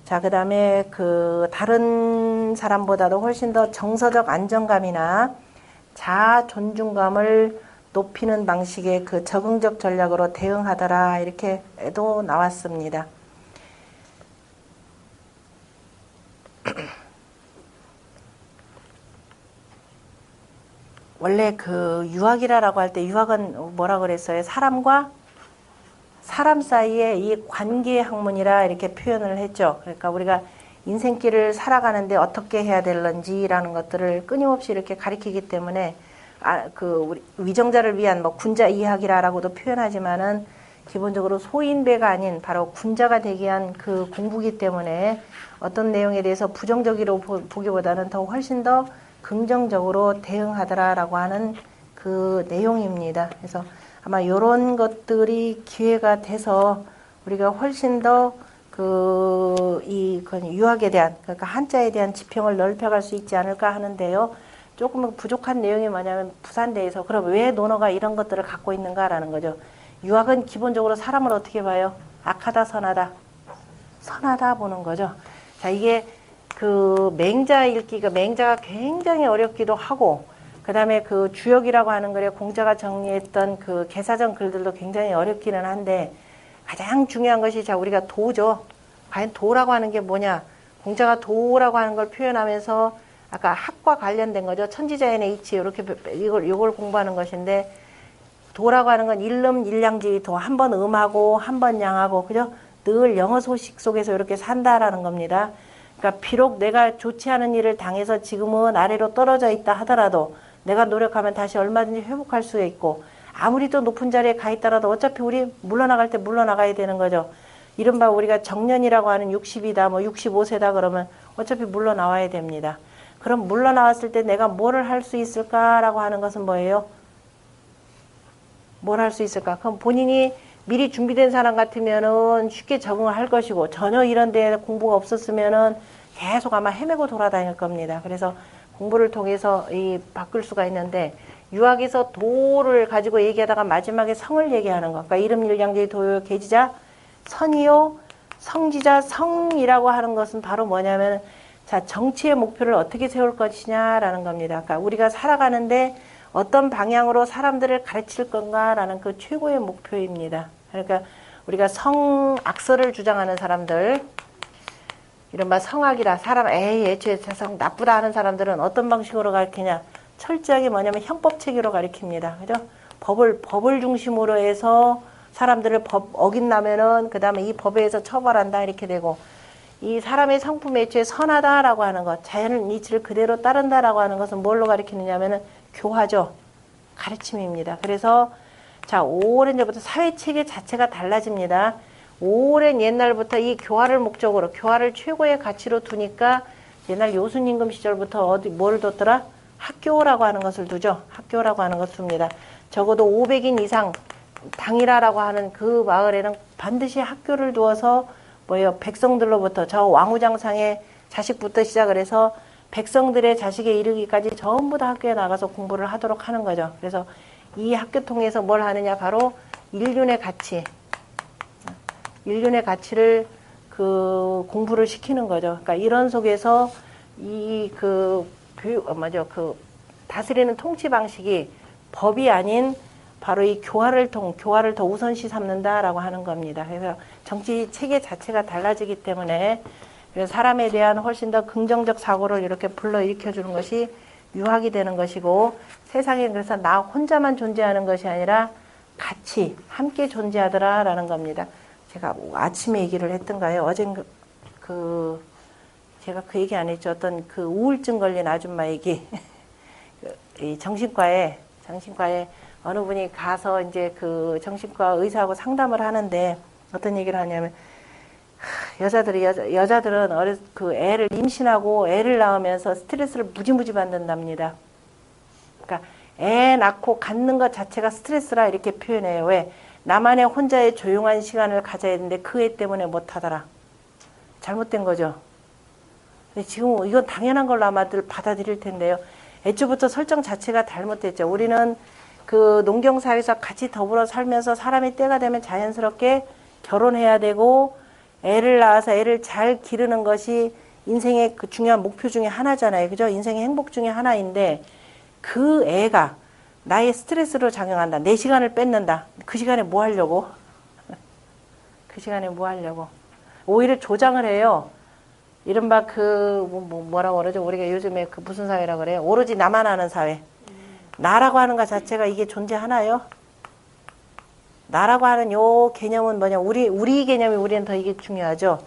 자, 그다음에 그 다른 사람보다도 훨씬 더 정서적 안정감이나 자아 존중감을 높이는 방식의 그 적응적 전략으로 대응하더라 이렇게도 나왔습니다. 원래 그 유학이라고 할 때 유학은 뭐라 그랬어요? 사람과 사람 사이의 이 관계 학문이라 이렇게 표현을 했죠. 그러니까 우리가 인생길을 살아가는데 어떻게 해야 될런지라는 것들을 끊임없이 이렇게 가리키기 때문에 우리 위정자를 위한 뭐 군자 이학이라고도 표현하지만은 기본적으로 소인배가 아닌 바로 군자가 되기 위한 그 공부기 때문에 어떤 내용에 대해서 부정적으로 보기보다는 더 훨씬 더 긍정적으로 대응하더라라고 하는 그 내용입니다. 그래서 아마 이런 것들이 기회가 돼서 우리가 훨씬 더 이 유학에 대한 그러니까 한자에 대한 지평을 넓혀갈 수 있지 않을까 하는데요. 조금 부족한 내용이 뭐냐면 부산대에서 그럼 왜 논어가 이런 것들을 갖고 있는가라는 거죠. 유학은 기본적으로 사람을 어떻게 봐요? 악하다, 선하다? 선하다 보는 거죠. 자, 이게 그 맹자 읽기가 맹자가 굉장히 어렵기도 하고 그 다음에 그 주역이라고 하는 글에 공자가 정리했던 그 개사전 글들도 굉장히 어렵기는 한데 가장 중요한 것이 자 우리가 도죠. 과연 도라고 하는 게 뭐냐? 공자가 도라고 하는 걸 표현하면서 아까 학과 관련된 거죠. 천지자연의 이치 이렇게 이걸 공부하는 것인데 도라고 하는 건 일름 일량지 도 한 번 음하고 한 번 양하고 그죠? 늘 영어 소식 속에서 이렇게 산다라는 겁니다. 그러니까 비록 내가 좋지 않은 일을 당해서 지금은 아래로 떨어져 있다 하더라도 내가 노력하면 다시 얼마든지 회복할 수 있고 아무리 또 높은 자리에 가 있더라도 어차피 우리 물러나갈 때 물러나가야 되는 거죠. 이른바 우리가 정년이라고 하는 60이다 뭐 65세다 그러면 어차피 물러나와야 됩니다. 그럼 물러나왔을 때 내가 뭐를 할 수 있을까라고 하는 것은 뭐예요? 뭘 할 수 있을까? 그럼 본인이 미리 준비된 사람 같으면은 쉽게 적응을 할 것이고 전혀 이런 데 공부가 없었으면은 계속 아마 헤매고 돌아다닐 겁니다. 그래서 공부를 통해서 바꿀 수가 있는데 유학에서 도를 가지고 얘기하다가 마지막에 성을 얘기하는 거. 그러니까 이름 일량제 도요 계지자 선이요 성지자 성이라고 하는 것은 바로 뭐냐면 자 정치의 목표를 어떻게 세울 것이냐라는 겁니다. 그러니까 우리가 살아가는데 어떤 방향으로 사람들을 가르칠 건가라는 그 최고의 목표입니다. 그러니까 우리가 성악설을 주장하는 사람들 이른바 성악이라 사람 애초에 세상 나쁘다 하는 사람들은 어떤 방식으로 가르치냐 철저하게 뭐냐면 형법 체계로 가르칩니다. 그죠? 법을 중심으로 해서 사람들을 법 어긴다면은 그 다음에 이 법에 의해서 처벌한다 이렇게 되고 이 사람의 성품 애초에 선하다라고 하는 것 자연 이치를 그대로 따른다라고 하는 것은 뭘로 가르치느냐면은 교화죠. 가르침입니다. 그래서 자 오랜 전부터 사회 체계 자체가 달라집니다. 오랜 옛날부터 이 교화를 목적으로 교화를 최고의 가치로 두니까 옛날 요순임금 시절부터 뭘 뒀더라? 학교라고 하는 것을 두죠. 학교라고 하는 것을 둡니다. 적어도 500인 이상 당이라라고 하는 그 마을에는 반드시 학교를 두어서 뭐예요? 백성들로부터 저 왕우장상의 자식부터 시작을 해서 백성들의 자식에 이르기까지 전부 다 학교에 나가서 공부를 하도록 하는 거죠. 그래서 이 학교 통해서 뭘 하느냐? 바로 인륜의 가치. 인륜의 가치를 그 공부를 시키는 거죠. 그러니까 이런 속에서 그 다스리는 통치 방식이 법이 아닌 바로 이 교화를 더 우선시 삼는다라고 하는 겁니다. 그래서 정치 체계 자체가 달라지기 때문에 그래서 사람에 대한 훨씬 더 긍정적 사고를 이렇게 불러일으켜 주는 것이 유학이 되는 것이고 세상에 그래서 나 혼자만 존재하는 것이 아니라 같이 함께 존재하더라라는 겁니다. 제가 아침에 얘기를 했던가요? 어젠 제가 그 얘기 안 했죠. 어떤 그 우울증 걸린 아줌마 얘기. 이 정신과에 어느 분이 가서 이제 그 정신과 의사하고 상담을 하는데 어떤 얘기를 하냐면 여자들은 그 애를 임신하고 애를 낳으면서 스트레스를 무지무지 받는답니다. 그러니까 애 낳고 갖는 것 자체가 스트레스라 이렇게 표현해요. 왜? 나만의 혼자의 조용한 시간을 가져야 되는데 그 애 때문에 못하더라. 잘못된 거죠. 근데 지금 이건 당연한 걸로 아마들 받아들일 텐데요. 애초부터 설정 자체가 잘못됐죠. 우리는 그 농경사회에서 같이 더불어 살면서 사람이 때가 되면 자연스럽게 결혼해야 되고 애를 낳아서 애를 잘 기르는 것이 인생의 그 중요한 목표 중에 하나잖아요. 그죠? 인생의 행복 중에 하나인데 그 애가 나의 스트레스로 작용한다. 내 시간을 뺏는다. 그 시간에 뭐 하려고? 그 시간에 뭐 하려고? 오히려 조장을 해요. 이른바 그 뭐라고 그러죠? 우리가 요즘에 그 무슨 사회라고 그래요? 오로지 나만 아는 사회. 나라고 하는 것 자체가 이게 존재하나요? 나라고 하는 요 개념은 뭐냐? 우리 개념이 우리는 더 이게 중요하죠.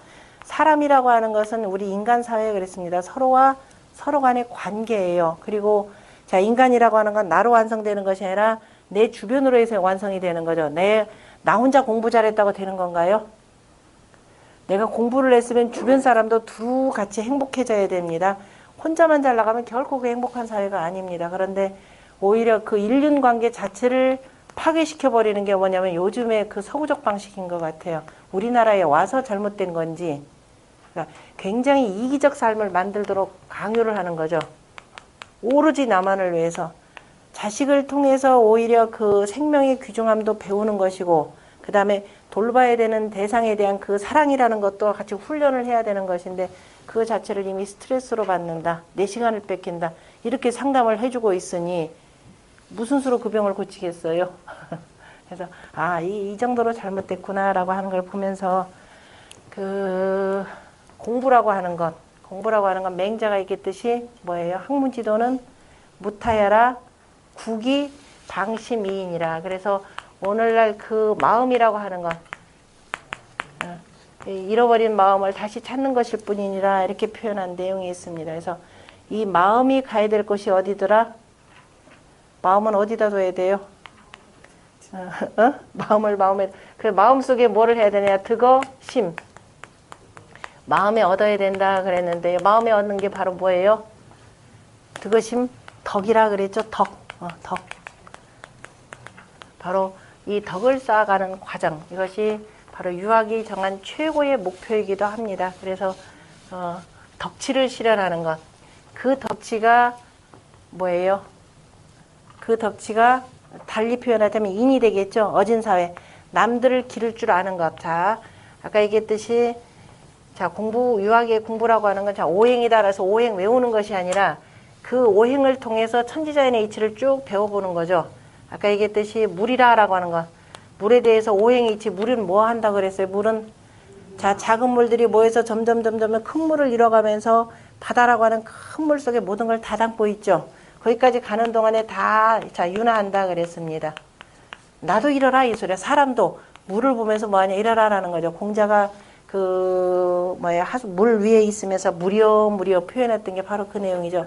사람이라고 하는 것은 우리 인간 사회에 그랬습니다. 서로와 서로 간의 관계예요. 그리고 자, 인간이라고 하는 건 나로 완성되는 것이 아니라 내 주변으로 해서 완성이 되는 거죠. 나 혼자 공부 잘했다고 되는 건가요? 내가 공부를 했으면 주변 사람도 두루 같이 행복해져야 됩니다. 혼자만 잘 나가면 결코 그 행복한 사회가 아닙니다. 그런데 오히려 그 인륜 관계 자체를 파괴시켜버리는 게 뭐냐면 요즘의 그 서구적 방식인 것 같아요. 우리나라에 와서 잘못된 건지 그러니까 굉장히 이기적 삶을 만들도록 강요를 하는 거죠. 오로지 나만을 위해서. 자식을 통해서 오히려 그 생명의 귀중함도 배우는 것이고 그 다음에 돌봐야 되는 대상에 대한 그 사랑이라는 것도 같이 훈련을 해야 되는 것인데 그 자체를 이미 스트레스로 받는다. 내 시간을 뺏긴다. 이렇게 상담을 해주고 있으니 무슨 수로 그 병을 고치겠어요? 그래서 이 정도로 잘못됐구나라고 하는 걸 보면서 그 공부라고 하는 것 맹자가 얘기했듯이 뭐예요? 학문지도는 무타야라 국이 방심이인이라. 그래서 오늘날 그 마음이라고 하는 것 잃어버린 마음을 다시 찾는 것일 뿐이니라 이렇게 표현한 내용이 있습니다. 그래서 이 마음이 가야 될 곳이 어디더라? 마음은 어디다 둬야 돼요? 마음에 그 마음 속에 뭐를 해야 되냐? 득어 심. 마음에 얻어야 된다 그랬는데 마음에 얻는 게 바로 뭐예요? 득어 심 덕이라 그랬죠. 덕. 바로 이 덕을 쌓아가는 과정. 이것이 바로 유학이 정한 최고의 목표이기도 합니다. 그래서 덕치를 실현하는 것. 그 덕치가 뭐예요? 그 덕치가 달리 표현하자면 인이 되겠죠. 어진 사회. 남들을 기를 줄 아는 것. 자, 아까 얘기했듯이 자, 유학의 공부라고 하는 건 자, 오행이다. 그래서 오행 외우는 것이 아니라 그 오행을 통해서 천지자연의 이치를 쭉 배워보는 거죠. 아까 얘기했듯이 물이라고 하는 것. 물에 대해서 오행의 이치, 물은 뭐 한다 그랬어요? 물은 자, 작은 물들이 모여서 점점 큰 물을 이뤄가면서 바다라고 하는 큰 물 속에 모든 걸 다 담고 있죠. 거기까지 가는 동안에 다 자, 윤화한다 그랬습니다. 나도 이러라 이 소리야. 사람도 물을 보면서 뭐하냐 이러라라는 거죠. 공자가 물 위에 있으면서 무려 표현했던 게 바로 그 내용이죠.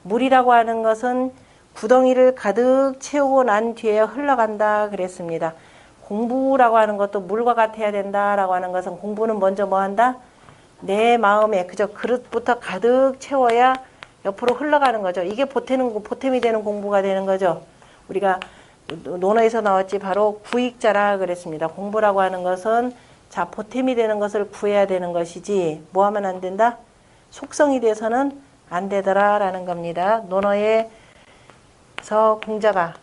물이라고 하는 것은 구덩이를 가득 채우고 난 뒤에 흘러간다 그랬습니다. 공부라고 하는 것도 물과 같아야 된다라고 하는 것은 공부는 먼저 뭐 한다? 내 마음에 그저 그릇부터 가득 채워야 옆으로 흘러가는 거죠. 이게 보탬이 되는 공부가 되는 거죠. 우리가 논어에서 나왔지 바로 구익자라 그랬습니다. 공부라고 하는 것은 자, 보탬이 되는 것을 구해야 되는 것이지 뭐 하면 안 된다? 속성이 돼서는 안 되더라라는 겁니다. 논어에서 공자가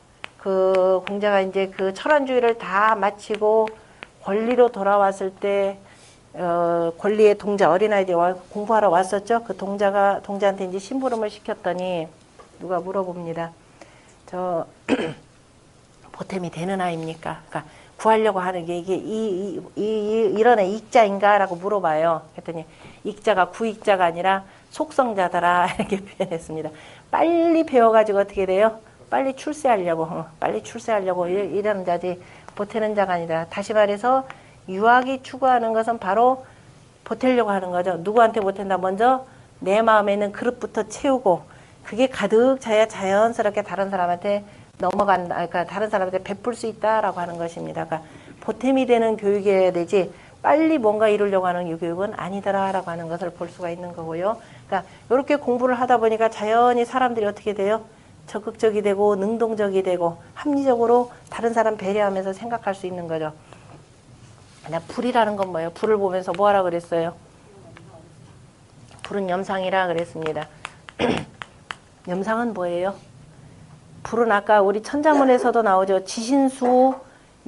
이제 그 철원주의를 다 마치고 권리로 돌아왔을 때 권리의 동자 어린아이들이 공부하러 왔었죠. 그 동자한테 이제 심부름을 시켰더니 누가 물어봅니다. 저 보탬이 되는 아이입니까? 그러니까 구하려고 하는 게 이게 이런 애 익자인가라고 물어봐요. 그랬더니 익자가 구익자가 아니라 속성자더라 이렇게 표현했습니다. 빨리 배워가지고 어떻게 돼요? 빨리 출세하려고 이런 자지 보태는 자가 아니라 다시 말해서 유학이 추구하는 것은 바로 보태려고 하는 거죠. 누구한테 보탠다? 먼저 내 마음에 있는 그릇부터 채우고 그게 가득 차야 자연스럽게 다른 사람한테 넘어간다. 그러니까 다른 사람한테 베풀 수 있다라고 하는 것입니다. 그러니까 보탬이 되는 교육이어야 되지 빨리 뭔가 이루려고 하는 유교육은 아니더라라고 하는 것을 볼 수가 있는 거고요. 그러니까 이렇게 공부를 하다 보니까 자연히 사람들이 어떻게 돼요? 적극적이 되고 능동적이 되고 합리적으로 다른 사람 배려하면서 생각할 수 있는 거죠. 그냥 불이라는 건 뭐예요? 불을 보면서 뭐 하라 그랬어요? 불은 염상이라 그랬습니다. 염상은 뭐예요? 불은 아까 우리 천자문에서도 나오죠. 지신수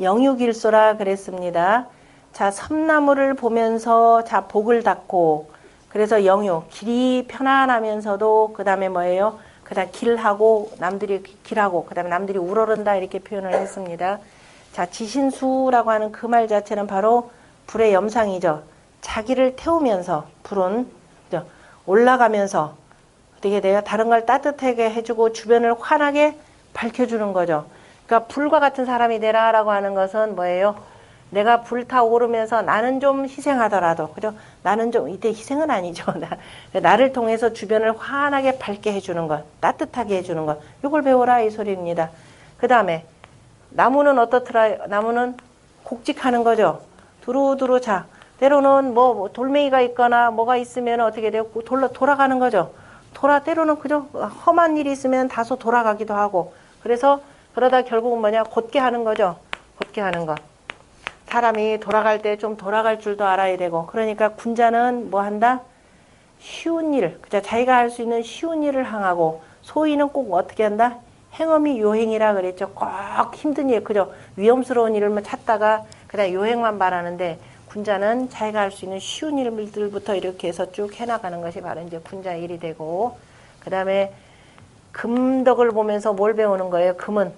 영육일소라 그랬습니다. 자, 섬나무를 보면서 자 복을 닦고 그래서 영육 길이 편안하면서도 그 다음에 뭐예요? 그 다음 길하고 남들이 길하고 그 다음에 남들이 우러른다 이렇게 표현을 했습니다. 자, 지신수라고 하는 그 말 자체는 바로 불의 염상이죠. 자기를 태우면서 불은 올라가면서 어떻게 돼요? 다른 걸 따뜻하게 해주고 주변을 환하게 밝혀주는 거죠. 그러니까 불과 같은 사람이 되라라고 하는 것은 뭐예요? 내가 불타오르면서 나는 좀 희생하더라도, 그죠? 나는 좀, 이때 희생은 아니죠. 나를 통해서 주변을 환하게 밝게 해주는 것, 따뜻하게 해주는 것. 이걸 배워라, 이 소리입니다. 그 다음에, 나무는 어떻더라? 나무는 곡직하는 거죠. 두루두루 자. 때로는 뭐 돌멩이가 있거나 뭐가 있으면 어떻게 돼요? 돌아가는 거죠. 때로는 그죠? 험한 일이 있으면 다소 돌아가기도 하고. 그래서 그러다 결국은 뭐냐? 곧게 하는 거죠. 곧게 하는 것. 사람이 돌아갈 때 좀 돌아갈 줄도 알아야 되고. 그러니까 군자는 뭐 한다? 쉬운 일. 그죠? 자기가 할 수 있는 쉬운 일을 항하고. 소인은 꼭 어떻게 한다? 행엄이 요행이라 그랬죠. 꼭 힘든 일, 그죠? 위험스러운 일을 찾다가 그냥 요행만 바라는데 군자는 자기가 할 수 있는 쉬운 일들부터 이렇게 해서 쭉 해나가는 것이 바로 이제 군자 일이 되고, 그 다음에 금덕을 보면서 뭘 배우는 거예요? 금은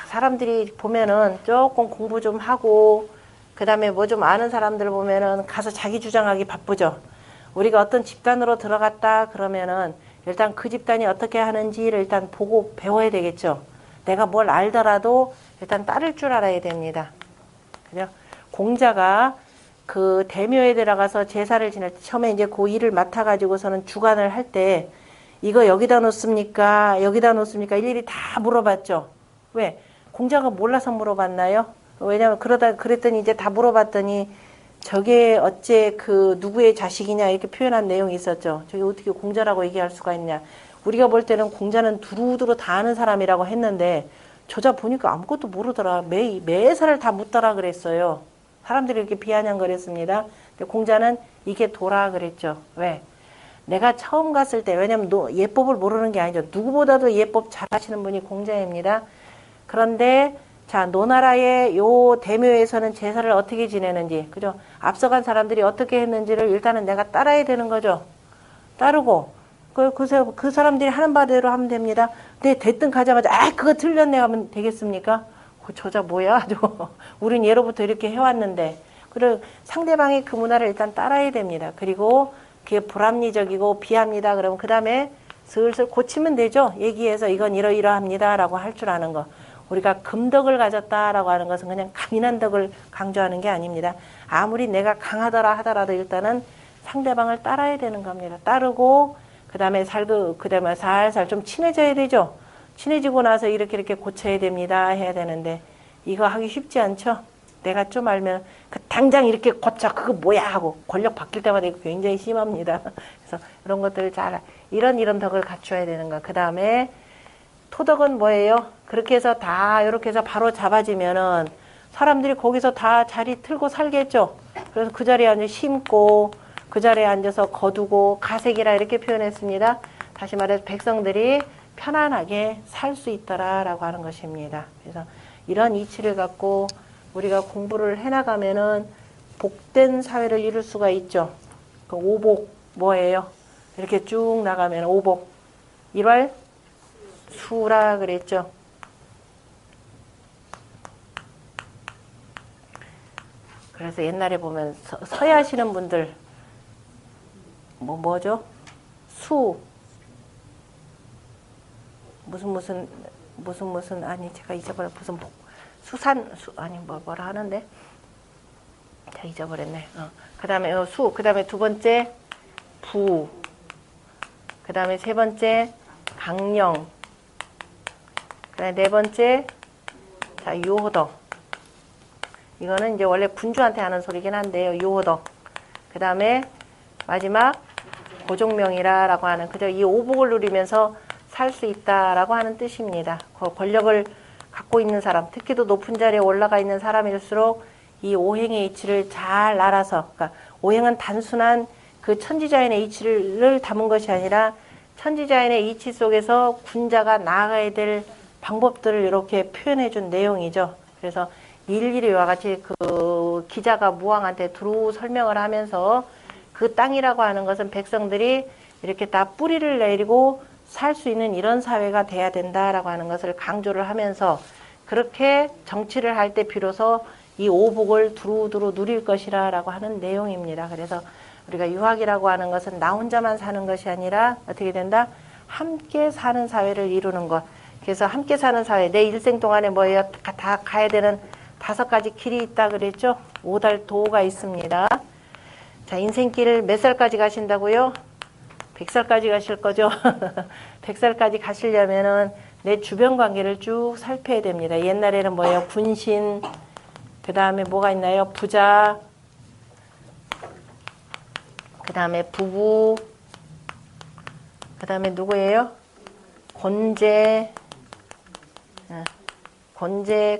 사람들이 보면은 조금 공부 좀 하고 그 다음에 뭐 좀 아는 사람들 보면은 가서 자기 주장하기 바쁘죠. 우리가 어떤 집단으로 들어갔다 그러면은 일단 그 집단이 어떻게 하는지를 일단 보고 배워야 되겠죠. 내가 뭘 알더라도 일단 따를 줄 알아야 됩니다. 그죠? 공자가 그 대묘에 들어가서 제사를 지낼 때 처음에 이제 그 일을 맡아가지고서는 주관을 할 때 이거 여기다 놓습니까? 여기다 놓습니까? 일일이 다 물어봤죠. 왜? 공자가 몰라서 물어봤나요? 왜냐면 그랬더니 이제 다 물어봤더니 저게 어째 그 누구의 자식이냐 이렇게 표현한 내용이 있었죠. 저게 어떻게 공자라고 얘기할 수가 있냐. 우리가 볼 때는 공자는 두루두루 다 아는 사람이라고 했는데 저자 보니까 아무것도 모르더라. 매사를 다 묻더라 그랬어요. 사람들이 이렇게 비아냥거렸습니다. 근데 공자는 이게 도라 그랬죠. 왜? 내가 처음 갔을 때, 왜냐면 예법을 모르는 게 아니죠. 누구보다도 예법 잘 하시는 분이 공자입니다. 그런데 자, 노나라의 요 대묘에서는 제사를 어떻게 지내는지, 그죠? 앞서간 사람들이 어떻게 했는지를 일단은 내가 따라야 되는 거죠. 따르고, 그 사람들이 하는 바대로 하면 됩니다. 근데 대뜸 가자마자, 그거 틀렸네 하면 되겠습니까? 저자 뭐야? 우린 예로부터 이렇게 해왔는데. 그리고 상대방의 그 문화를 일단 따라야 됩니다. 그리고 그게 불합리적이고 비합니다. 그러면 그 다음에 슬슬 고치면 되죠. 얘기해서 이건 이러이러합니다. 라고 할 줄 아는 거. 우리가 금덕을 가졌다라고 하는 것은 그냥 강인한 덕을 강조하는 게 아닙니다. 아무리 내가 강하더라 하더라도 일단은 상대방을 따라야 되는 겁니다. 따르고 그 다음에 살살 좀 친해져야 되죠. 친해지고 나서 이렇게 고쳐야 됩니다. 해야 되는데 이거 하기 쉽지 않죠. 내가 좀 알면 당장 이렇게 고쳐 그거 뭐야 하고 권력 바뀔 때마다 이거 굉장히 심합니다. 그래서 이런 것들을 이런 덕을 갖춰야 되는 거. 그 다음에 토덕은 뭐예요? 그렇게 해서 이렇게 해서 바로 잡아지면은 사람들이 거기서 다 자리 틀고 살겠죠. 그래서 그 자리에 앉아 심고 그 자리에 앉아서 거두고 가색이라 이렇게 표현했습니다. 다시 말해서 백성들이 편안하게 살 수 있더라라고 하는 것입니다. 그래서 이런 이치를 갖고 우리가 공부를 해나가면은 복된 사회를 이룰 수가 있죠. 그 오복 뭐예요? 이렇게 쭉 나가면 오복 일활 수라 그랬죠. 그래서 옛날에 보면 서예하시는 분들 뭐죠? 수 무슨 아니 제가 잊어버려 무슨 뭐라 하는데 제가 잊어버렸네. 그다음에 수 그다음에 두 번째 부 그다음에 세 번째 강령 그다음에 네 번째 자 요호덕 이거는 이제 원래 군주한테 하는 소리긴 한데요. 요호덕 그다음에 마지막 고종명이라고 하는 그저 이 오복을 누리면서 살 수 있다라고 하는 뜻입니다. 그 권력을 갖고 있는 사람, 특히 더 높은 자리에 올라가 있는 사람일수록 이 오행의 이치를 잘 알아서, 그러니까 오행은 단순한 그 천지자연의 이치를 담은 것이 아니라 천지자연의 이치 속에서 군자가 나아가야 될 방법들을 이렇게 표현해 준 내용이죠. 그래서 일일이 이와 같이 그 기자가 무왕한테 두루 설명을 하면서 그 땅이라고 하는 것은 백성들이 이렇게 다 뿌리를 내리고 살 수 있는 이런 사회가 돼야 된다라고 하는 것을 강조를 하면서 그렇게 정치를 할 때 비로소 이 오복을 두루두루 누릴 것이라고 하는 내용입니다. 그래서 우리가 유학이라고 하는 것은 나 혼자만 사는 것이 아니라 어떻게 된다? 함께 사는 사회를 이루는 것. 그래서 함께 사는 사회, 내 일생 동안에 뭐예요? 다 가야 되는 5가지 길이 있다 그랬죠? 오달도가 있습니다. 자, 인생길 몇 살까지 가신다고요? 100살까지 가실 거죠? 100살까지 가시려면은 내 주변 관계를 쭉 살펴야 됩니다. 옛날에는 뭐예요? 군신, 그 다음에 뭐가 있나요? 부자, 그 다음에 부부, 그 다음에 누구예요? 권제,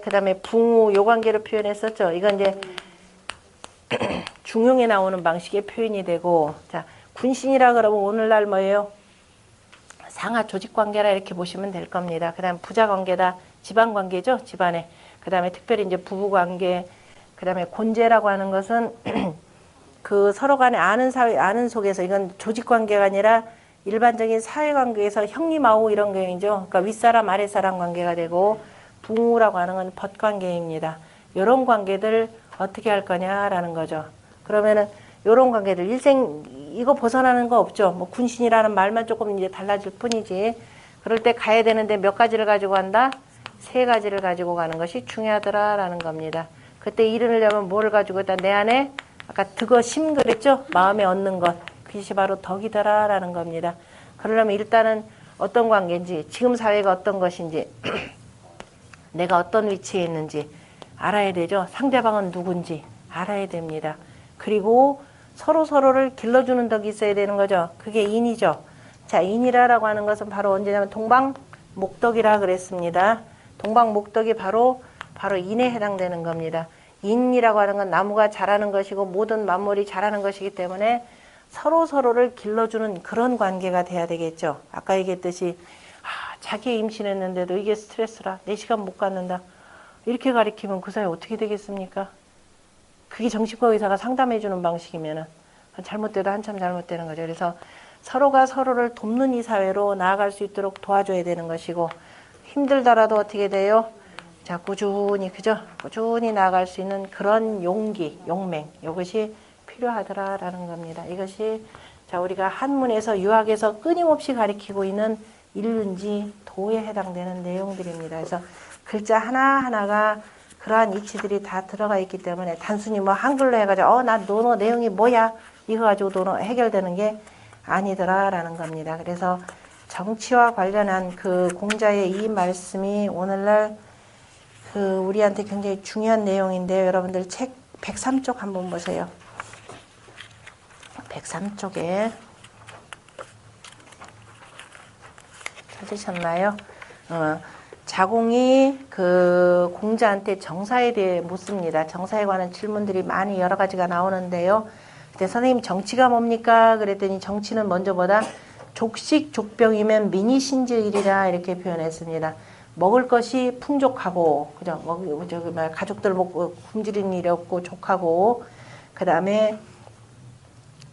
그 다음에 붕우, 요 관계로 표현했었죠. 이건 이제 중용에 나오는 방식의 표현이 되고, 자, 군신이라 그러면 오늘날 뭐예요? 상하 조직 관계라 이렇게 보시면 될 겁니다. 그 다음에 부자 관계다, 집안 관계죠, 집안에. 그 다음에 특별히 이제 부부 관계, 그 다음에 곤제라고 하는 것은 그 서로 간에 아는 사회, 아는 속에서 이건 조직 관계가 아니라 일반적인 사회 관계에서 형님아우 이런 경우이죠. 그러니까 윗사람, 아랫사람 관계가 되고, 붕우라고 하는 건 벗 관계입니다. 이런 관계들 어떻게 할 거냐라는 거죠. 그러면은 이런 관계들 일생 이거 벗어나는 거 없죠. 뭐 군신이라는 말만 조금 이제 달라질 뿐이지. 그럴 때 가야 되는데 몇 가지를 가지고 간다? 3가지를 가지고 가는 것이 중요하더라라는 겁니다. 그때 이르려면 뭐를 가지고 있다? 내 안에 아까 득어심 그랬죠? 마음에 얻는 것. 그것이 바로 덕이더라라는 겁니다. 그러려면 일단은 어떤 관계인지, 지금 사회가 어떤 것인지, 내가 어떤 위치에 있는지 알아야 되죠. 상대방은 누군지 알아야 됩니다. 그리고 서로를 길러주는 덕이 있어야 되는 거죠. 그게 인이죠. 자, 인이라고 하는 것은 바로 언제냐면 동방목덕이라 그랬습니다. 동방목덕이 바로 인에 해당되는 겁니다. 인이라고 하는 건 나무가 자라는 것이고 모든 만물이 자라는 것이기 때문에 서로를 길러주는 그런 관계가 돼야 되겠죠. 아까 얘기했듯이 자기 임신했는데도 이게 스트레스라 4시간 못 갖는다. 이렇게 가리키면 그 사회 어떻게 되겠습니까? 그게 정신과 의사가 상담해주는 방식이면은 잘못돼도 한참 잘못되는 거죠. 그래서 서로가 서로를 돕는 이 사회로 나아갈 수 있도록 도와줘야 되는 것이고, 힘들더라도 어떻게 돼요? 자, 꾸준히, 그죠? 꾸준히 나아갈 수 있는 그런 용기, 용맹, 이것이 필요하더라라는 겁니다. 이것이 자, 우리가 한문에서 유학에서 끊임없이 가리키고 있는 일륜지 도에 해당되는 내용들입니다. 그래서 글자 하나하나가 그러한 이치들이 다 들어가 있기 때문에 단순히 뭐 한글로 해가지고 나 논어 내용이 뭐야 이거 가지고 논어 해결되는 게 아니더라라는 겁니다. 그래서 정치와 관련한 그 공자의 이 말씀이 오늘날 그 우리한테 굉장히 중요한 내용인데요. 여러분들 책 103쪽 한번 보세요. 103쪽에 찾으셨나요? 자공이 그 공자한테 정사에 대해 묻습니다. 정사에 관한 질문들이 많이 여러 가지가 나오는데요. 그때 선생님 정치가 뭡니까? 그랬더니 정치는 먼저 보다 족식 족병이면 민의신지이리라 이렇게 표현했습니다. 먹을 것이 풍족하고, 그죠? 가족들 먹고 굶주린 일이 없고 족하고, 그 다음에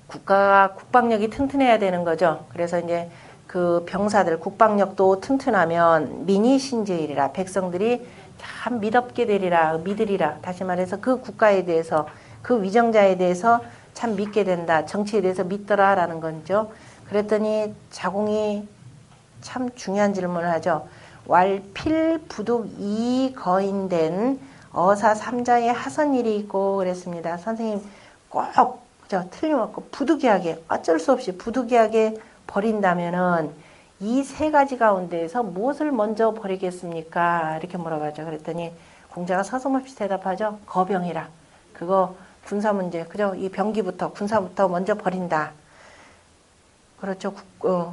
국가가 국방력이 튼튼해야 되는 거죠. 그래서 이제 그 병사들 국방력도 튼튼하면 민의신지이리라 백성들이 참 믿업게 되리라 믿으리라 다시 말해서 그 국가에 대해서 그 위정자에 대해서 참 믿게 된다 정치에 대해서 믿더라라는 거죠. 그랬더니 자공이 참 중요한 질문을 하죠. 왈필부득 이거인된 어사 삼자의 하선일이 있고 그랬습니다. 선생님 꼭 틀림없고 부득이하게 어쩔 수 없이 부득이하게 버린다면은 이 3가지 가운데에서 무엇을 먼저 버리겠습니까? 이렇게 물어봤죠. 그랬더니 공자가 서슴없이 대답하죠. 거병이라. 그거 군사 문제, 그죠? 이 병기부터 군사부터 먼저 버린다. 그렇죠.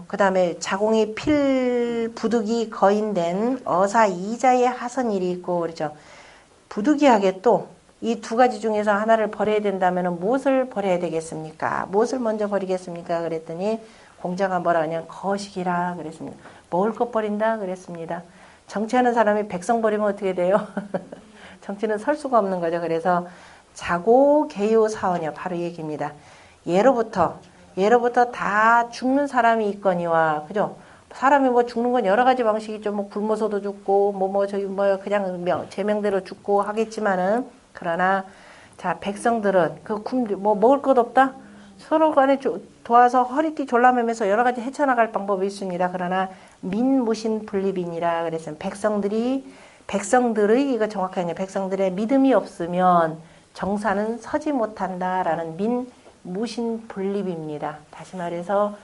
그다음에 자공이 필 부득이 거인된 어사 이자의 하선일이 있고 그렇죠. 부득이하게 또 이 두 가지 중에서 하나를 버려야 된다면 무엇을 버려야 되겠습니까? 무엇을 먼저 버리겠습니까? 그랬더니 공자가 뭐라 하냐 거식이라 그랬습니다. 먹을 것 버린다 그랬습니다. 정치하는 사람이 백성 버리면 어떻게 돼요? 정치는 설 수가 없는 거죠. 그래서 자고 개요 사원이요. 바로 이 얘기입니다. 예로부터 다 죽는 사람이 있거니와 그죠? 사람이 뭐 죽는 건 여러 가지 방식이 있죠. 뭐 굶어서도 죽고 저기 그냥 제명대로 죽고 하겠지만은 그러나 자 백성들은 뭐 먹을 것 없다. 서로 간에 도와서 허리띠 졸라매면서 여러 가지 헤쳐나갈 방법이 있습니다. 그러나 민무신 분립이니라 그랬어요. 백성들의 이거 정확하게 백성들의 믿음이 없으면 정사는 서지 못한다라는 민무신 분립입니다. 다시 말해서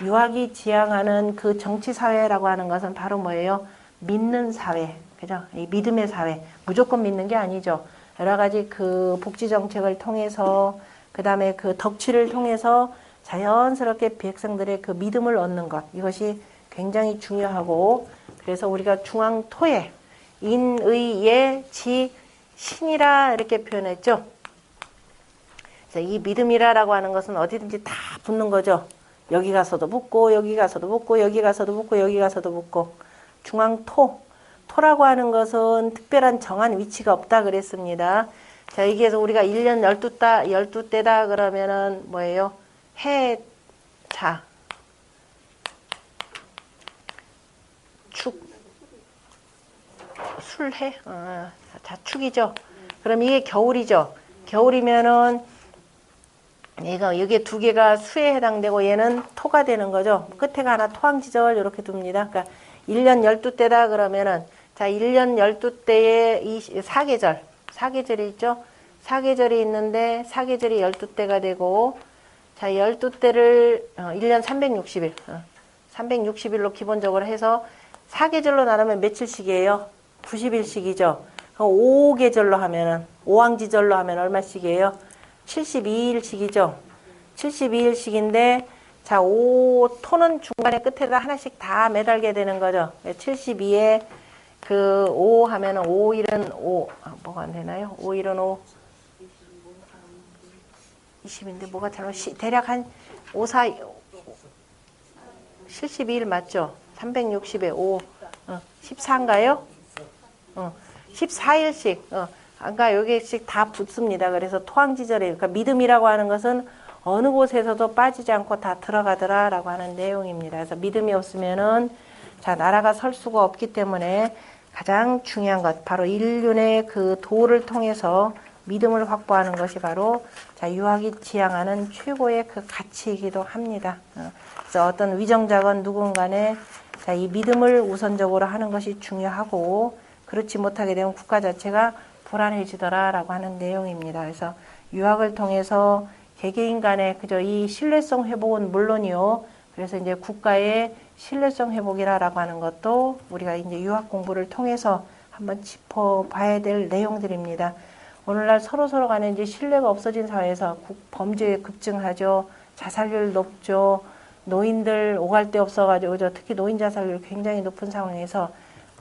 유학이 지향하는 그 정치 사회라고 하는 것은 바로 뭐예요? 믿는 사회, 그죠? 이 믿음의 사회. 무조건 믿는 게 아니죠. 여러 가지 그 복지 정책을 통해서 그 다음에 그 덕취를 통해서 자연스럽게 백성들의 그 믿음을 얻는 것. 이것이 굉장히 중요하고 그래서 우리가 중앙토에 인의예 지 신이라 이렇게 표현했죠. 그래서 이 믿음이라고 하는 것은 어디든지 다 붙는 거죠. 여기 가서도 붙고 여기 가서도 붙고 여기 가서도 붙고 여기 가서도 붙고 토라고 하는 것은 특별한 정한 위치가 없다 그랬습니다. 자, 여기에서 우리가 1년 12대다 그러면은 뭐예요? 해자 축 술해 자축이죠. 그럼 이게 겨울이죠. 겨울이면은 얘가 여기 두 개가 수에 해당되고 얘는 토가 되는 거죠. 끝에가 하나 토항지절 이렇게 둡니다. 그러니까 1년 12대다 그러면은 자 1년 12대에 이 사계절이 있죠. 사계절이 있는데 사계절이 12대가 되고 자 12대를 1년 360일 360일로 기본적으로 해서 사계절로 나누면 며칠씩이에요? 90일씩이죠. 그럼 5계절로 하면은 5항지절로 하면 얼마씩이에요? 72일씩이죠. 72일씩인데 자, 토는 중간에 끝에다 하나씩 다 매달게 되는 거죠. 72에 그 5 하면은 5일은 5 뭐가 안 되나요? 5일은 5 20인데 뭐가 잘못 대략 한 5, 4 72일 맞죠? 360에 5 14인가요? 14일씩 그러니까 여기씩 다 붙습니다. 그래서 토항지절에 그러니까 믿음이라고 하는 것은 어느 곳에서도 빠지지 않고 다 들어가더라라고 하는 내용입니다. 그래서 믿음이 없으면은 자 나라가 설 수가 없기 때문에 가장 중요한 것 바로 인륜의 그 도를 통해서 믿음을 확보하는 것이 바로 자 유학이 지향하는 최고의 그 가치이기도 합니다. 그래서 어떤 위정자건 누군가에 자 이 믿음을 우선적으로 하는 것이 중요하고 그렇지 못하게 되면 국가 자체가 불안해지더라라고 하는 내용입니다. 그래서 유학을 통해서 개개인 간의 그저 이 신뢰성 회복은 물론이요. 그래서 이제 국가의 신뢰성 회복이라고 하는 것도 우리가 이제 유학 공부를 통해서 한번 짚어봐야 될 내용들입니다. 오늘날 서로 간에 이제 신뢰가 없어진 사회에서 범죄 급증하죠. 자살률 높죠. 노인들 오갈 데 없어가지고 특히 노인 자살률 굉장히 높은 상황에서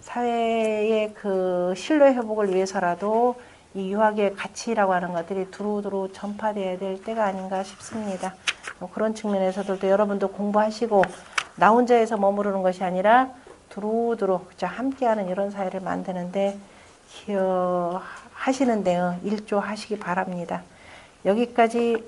사회의 그 신뢰 회복을 위해서라도 이 유학의 가치라고 하는 것들이 두루두루 전파되어야 될 때가 아닌가 싶습니다. 그런 측면에서도 여러분도 공부하시고 나 혼자에서 머무르는 것이 아니라 두루두루 함께하는 이런 사회를 만드는데 하시는데요. 일조하시기 바랍니다. 여기까지